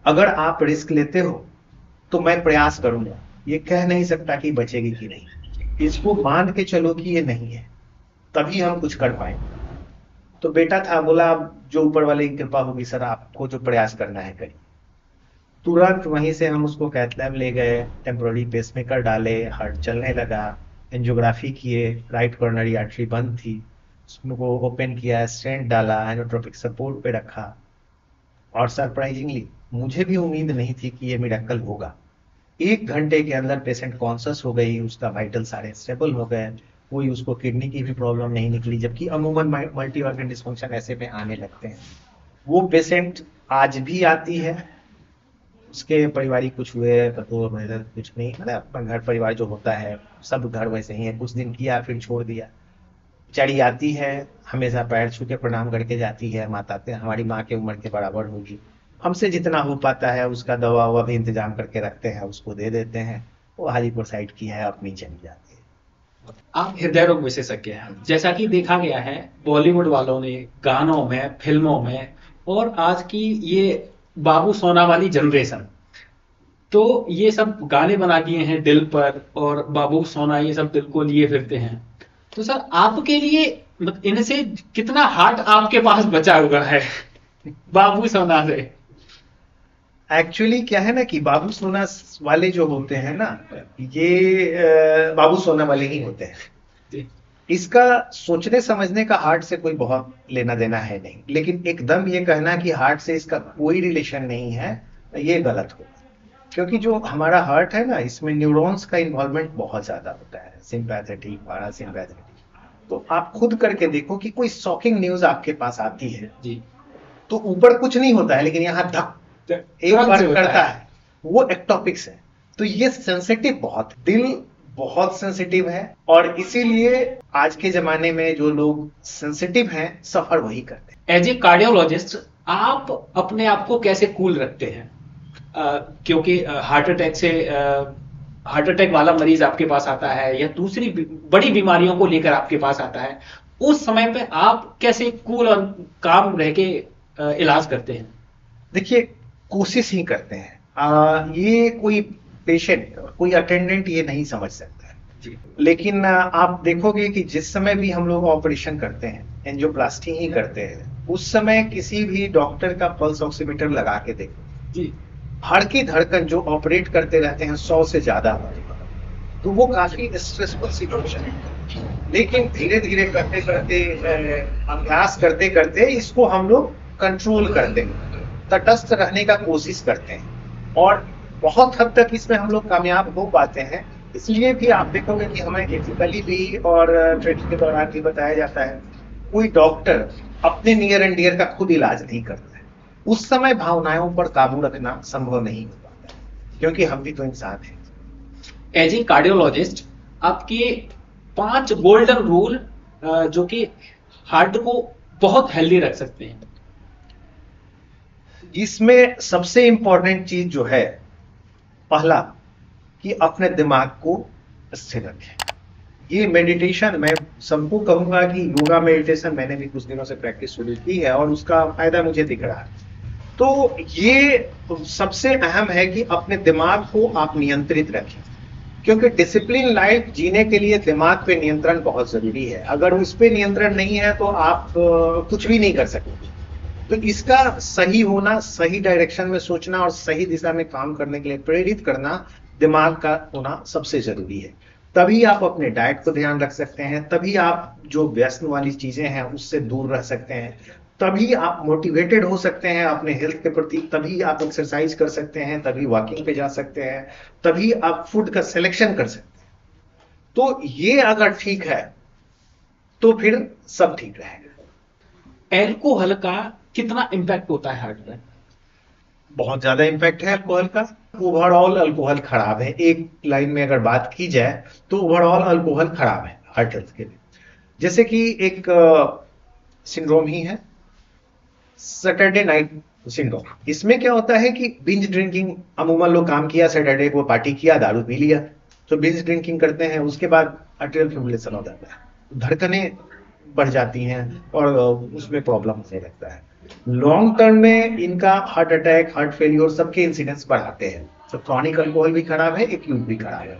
Speaker 2: अगर आप रिस्क लेते हो तो मैं प्रयास करूंगा, ये कह नहीं सकता कि बचेगी कि नहीं, इसको बांध के चलो कि ये नहीं है, तभी हम कुछ कर पाएंगे। तो बेटा था, बोला जो ऊपर वाले की कृपा होगी सर, आपको जो प्रयास करना है करिए। तुरंत वहीं से हम उसको कैथ लैब ले गए, टेम्पोररी पेसमेकर डाले, हार्ट चलने लगा, एंजियोग्राफी किए, राइट कॉर्नरी आर्टरी बंद थी, उसको ओपन किया, स्टेंट डाला, एनोट्रोपिक सपोर्ट पे रखा। और सरप्राइजिंगली मुझे भी उम्मीद नहीं थी कि ये मिरेकल होगा। 1 घंटे के अंदर पेशेंट कॉन्शियस हो गई, उसका वाइटल सारे स्टेबल हो गए, कोई उसको किडनी की भी प्रॉब्लम नहीं निकली, जबकि अमूमन मल्टी ऑर्गन डिस्फंक्शन ऐसे में आने लगते हैं। वो पेशेंट आज भी आती है, उसके परिवारिक कुछ हुए तो कुछ नहीं, मतलब अपना घर परिवार जो होता है सब घर वैसे ही है, कुछ दिन किया फिर छोड़ दिया। चढ़ी आती है, हमेशा पैर छू के प्रणाम करके जाती है, माता हमारी माँ के उम्र के बराबर होगी, हमसे जितना हो पाता है उसका दवा ववा भी इंतजाम करके रखते हैं, उसको दे देते हैं, वो हाजीपुर साइड की है, अपनी चली जाती है।
Speaker 1: आप हृदय रोग विशेषज्ञ हैं, जैसा कि देखा गया है बॉलीवुड वालों ने गानों में, फिल्मों में, और आज की ये बाबू सोना वाली जनरेशन, तो ये सब गाने बना दिए हैं दिल पर, और बाबू सोना ये सब दिल को लिए फिरते हैं। तो सर आपके लिए इनसे कितना हार्ट आपके पास बचा हुआ है बाबू सोना से?
Speaker 2: एक्चुअली क्या है ना कि बाबू सोना वाले जो होते हैं ना, ये बाबू सोना वाले ही होते हैं। इसका सोचने समझने का हार्ट से कोई बहुत लेना देना है नहीं, लेकिन एकदम ये कहना कि हार्ट से इसका कोई रिलेशन नहीं है, ये गलत होगा। क्योंकि जो हमारा हार्ट है ना, इसमें न्यूरॉन्स का इन्वॉल्वमेंट बहुत ज्यादा होता है, सिंपैथेटिक, पैरासिम्पैथेटिक। तो आप खुद करके देखो कि कोई शॉकिंग न्यूज आपके पास आती है
Speaker 1: जी,
Speaker 2: तो ऊपर कुछ नहीं होता है, लेकिन यहाँ धक एक बार करता है, वो एक्टोपिक्स है। तो ये सेंसिटिव बहुत, दिल बहुत सेंसिटिव है, और इसीलिए आज के जमाने में जो लोग सेंसिटिव हैं सफर वही करते हैं।
Speaker 1: एज ए कार्डियोलॉजिस्ट आप अपने आप को कैसे कूल रखते हैं? क्योंकि हार्ट अटैक वाला मरीज आपके पास आता है या दूसरी बड़ी बीमारियों को लेकर आपके पास आता है, उस समय पे आप कैसे कूल और काम रह के इलाज करते हैं?
Speaker 2: देखिए, कोशिश ही करते हैं। ये कोई पेशेंट, कोई अटेंडेंट ये नहीं समझ सकता है जी। लेकिन आप देखोगे कि जिस समय भी हम लोग ऑपरेशन करते हैं, एंजियोप्लास्टी ही करते हैं, उस समय किसी भी डॉक्टर का पल्स ऑक्सीमीटर लगा के देखो जी, हार्ट की धड़कन जो ऑपरेट करते रहते हैं 100 से ज्यादा, तो वो काफी स्ट्रेसफुल सिचुएशन है। लेकिन धीरे धीरे करते करते, अभ्यास करते करते इसको हम लोग कंट्रोल करते हैं, तटस्थ रहने का कोशिश करते हैं, और बहुत हद तक इसमें हम लोग कामयाब हो पाते हैं। इसलिए भी आप देखोगे कि हमें एथिकली भी और ट्रेनिंग के दौरान भी बताया जाता है, कोई डॉक्टर अपने नियर एंड डियर का खुद इलाज नहीं करता है। उस समय भावनाओं पर काबू रखना संभव नहीं हो पाता, क्योंकि हम भी तो इंसान हैं।
Speaker 1: एज ए कार्डियोलॉजिस्ट आपके 5 गोल्डन रूल जो कि हार्ट को बहुत हेल्दी रख सकते हैं।
Speaker 2: इसमें सबसे इंपॉर्टेंट चीज जो है, पहला कि अपने दिमाग को स्थिर रखें। ये मेडिटेशन, मैं सबको कहूंगा कि योगा मेडिटेशन मैंने भी कुछ दिनों से प्रैक्टिस शुरू की है और उसका फायदा मुझे दिख रहा है। तो ये सबसे अहम है कि अपने दिमाग को आप नियंत्रित रखें, क्योंकि डिसिप्लिन लाइफ जीने के लिए दिमाग पे नियंत्रण बहुत जरूरी है। अगर उस पे नियंत्रण नहीं है तो आप कुछ भी नहीं कर सकते। तो इसका सही होना, सही डायरेक्शन में सोचना और सही दिशा में काम करने के लिए प्रेरित करना दिमाग का होना सबसे जरूरी है। तभी आप अपने डाइट को ध्यान रख सकते हैं, तभी आप जो व्यसन वाली चीजें हैं उससे दूर रह सकते हैं, तभी आप मोटिवेटेड हो सकते हैं अपने हेल्थ के प्रति, तभी आप एक्सरसाइज कर सकते हैं, तभी वॉकिंग पे जा सकते हैं, तभी आप फूड का सिलेक्शन कर सकते हैं। तो ये अगर ठीक है तो फिर सब ठीक रहेगा।
Speaker 1: एल्कोहल का कितना इंपैक्ट होता है हार्ट में?
Speaker 2: बहुत ज्यादा इंपैक्ट है अल्कोहल का। ओवरऑल अल्कोहल खराब है। एक लाइन में अगर बात की जाए तो ओवरऑल अल्कोहल खराब है हार्ट हेल्थ के लिए। जैसे कि एक सिंड्रोम ही है, सैटरडे नाइट सिंड्रोम। इसमें क्या होता है कि बिंज ड्रिंकिंग, अमूमन लोग काम किया, सैटरडे को पार्टी किया, दारू पी लिया, तो बिंज ड्रिंकिंग करते हैं, उसके बाद आर्टेरियल फिब्रिलेशन हो जाता है, धड़कनें बढ़ जाती हैं और उसमें प्रॉब्लम होने लगता है। लॉन्ग टर्म में इनका हार्ट अटैक, हार्ट फेलियर सबके इंसिडेंस बढ़ाते हैं। तो क्रॉनिक अल्कोहल भी खराब है, एक्यूट भी खराब है।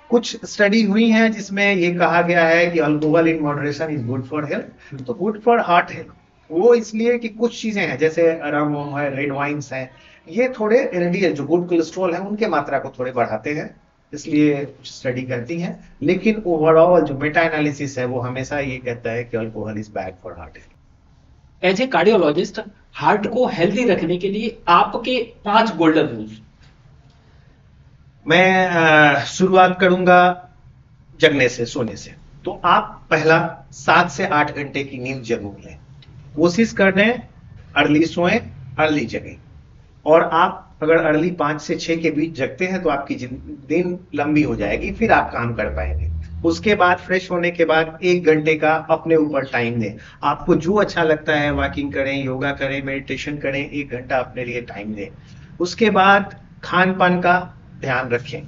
Speaker 2: कुछ स्टडी हुई है जिसमें ये कहा गया है कि alcohol in moderation is good for health, तो गुड फॉर हार्ट हेल्थ। वो इसलिए कि कुछ चीजें हैं जैसे रम है, रेड वाइन्स हैं, ये थोड़े एलडीएल जो गुड कोलेस्ट्रॉल है उनके मात्रा को थोड़े बढ़ाते हैं, इसलिए स्टडी करती हैं। लेकिन ओवरऑल जो मेटा एनालिसिस है वो हमेशा ये कहता है कि alcohol is bad for heart health.
Speaker 1: As a cardiologist heart को हेल्दी रखने के लिए आपके 5 गोल्डन रूल्स।
Speaker 2: मैं शुरुआत करूंगा जगने से, सोने से। तो आप पहला 7 से 8 घंटे की नींद जरूर लें। कोशिश करें अर्ली सोएं, अर्ली जगें। और आप अगर अर्ली 5 से 6 के बीच जगते हैं तो आपकी दिन लंबी हो जाएगी, फिर आप काम कर पाएंगे। उसके बाद फ्रेश होने के बाद 1 घंटे का अपने ऊपर टाइम दें। आपको जो अच्छा लगता है, वॉकिंग करें, योगा करें, मेडिटेशन करें, 1 घंटा अपने लिए टाइम दें। उसके बाद खान पान का ध्यान रखें,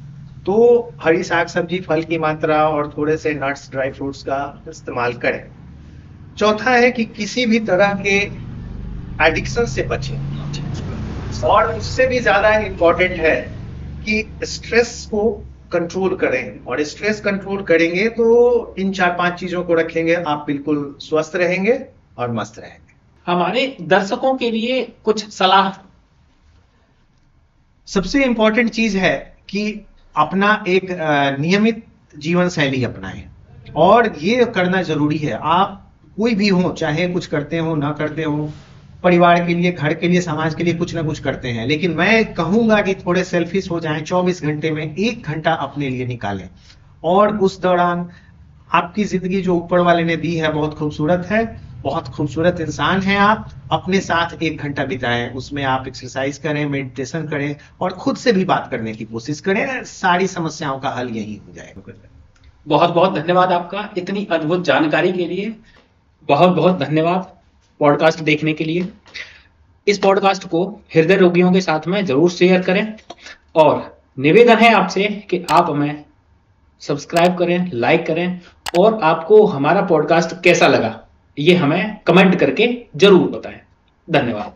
Speaker 2: तो हरी साग सब्जी, फल की मात्रा और थोड़े से नट्स, ड्राई फ्रूट्स का इस्तेमाल करें। चौथा है कि किसी भी तरह के एडिक्शन से बचें, और उससे भी ज्यादा इंपॉर्टेंट है कि स्ट्रेस को कंट्रोल करें। और स्ट्रेस कंट्रोल करेंगे तो इन 4-5 चीजों को रखेंगे, आप बिल्कुल स्वस्थ रहेंगे और मस्त रहेंगे।
Speaker 1: हमारे दर्शकों के लिए कुछ सलाह।
Speaker 2: सबसे इंपॉर्टेंट चीज है कि अपना एक नियमित जीवन शैली अपनाएं, और ये करना जरूरी है। आप कोई भी हो, चाहे कुछ करते हो ना करते हो, परिवार के लिए, घर के लिए, समाज के लिए कुछ ना कुछ करते हैं, लेकिन मैं कहूंगा कि थोड़े सेल्फिश हो जाएं। 24 घंटे में 1 घंटा अपने लिए निकालें, और उस दौरान आपकी जिंदगी जो ऊपर वाले ने दी है बहुत खूबसूरत है, बहुत खूबसूरत इंसान हैं आप, अपने साथ 1 घंटा बिताएं, उसमें आप एक्सरसाइज करें, मेडिटेशन करें और खुद से भी बात करने की कोशिश करें, सारी समस्याओं का हल यही हो जाएगा।
Speaker 1: बहुत बहुत धन्यवाद आपका इतनी अद्भुत जानकारी के लिए। बहुत बहुत धन्यवाद पॉडकास्ट देखने के लिए। इस पॉडकास्ट को हृदय रोगियों के साथ में जरूर शेयर करें और निवेदन है आपसे कि आप हमें सब्सक्राइब करें, लाइक करें और आपको हमारा पॉडकास्ट कैसा लगा ये हमें कमेंट करके जरूर बताएं। धन्यवाद।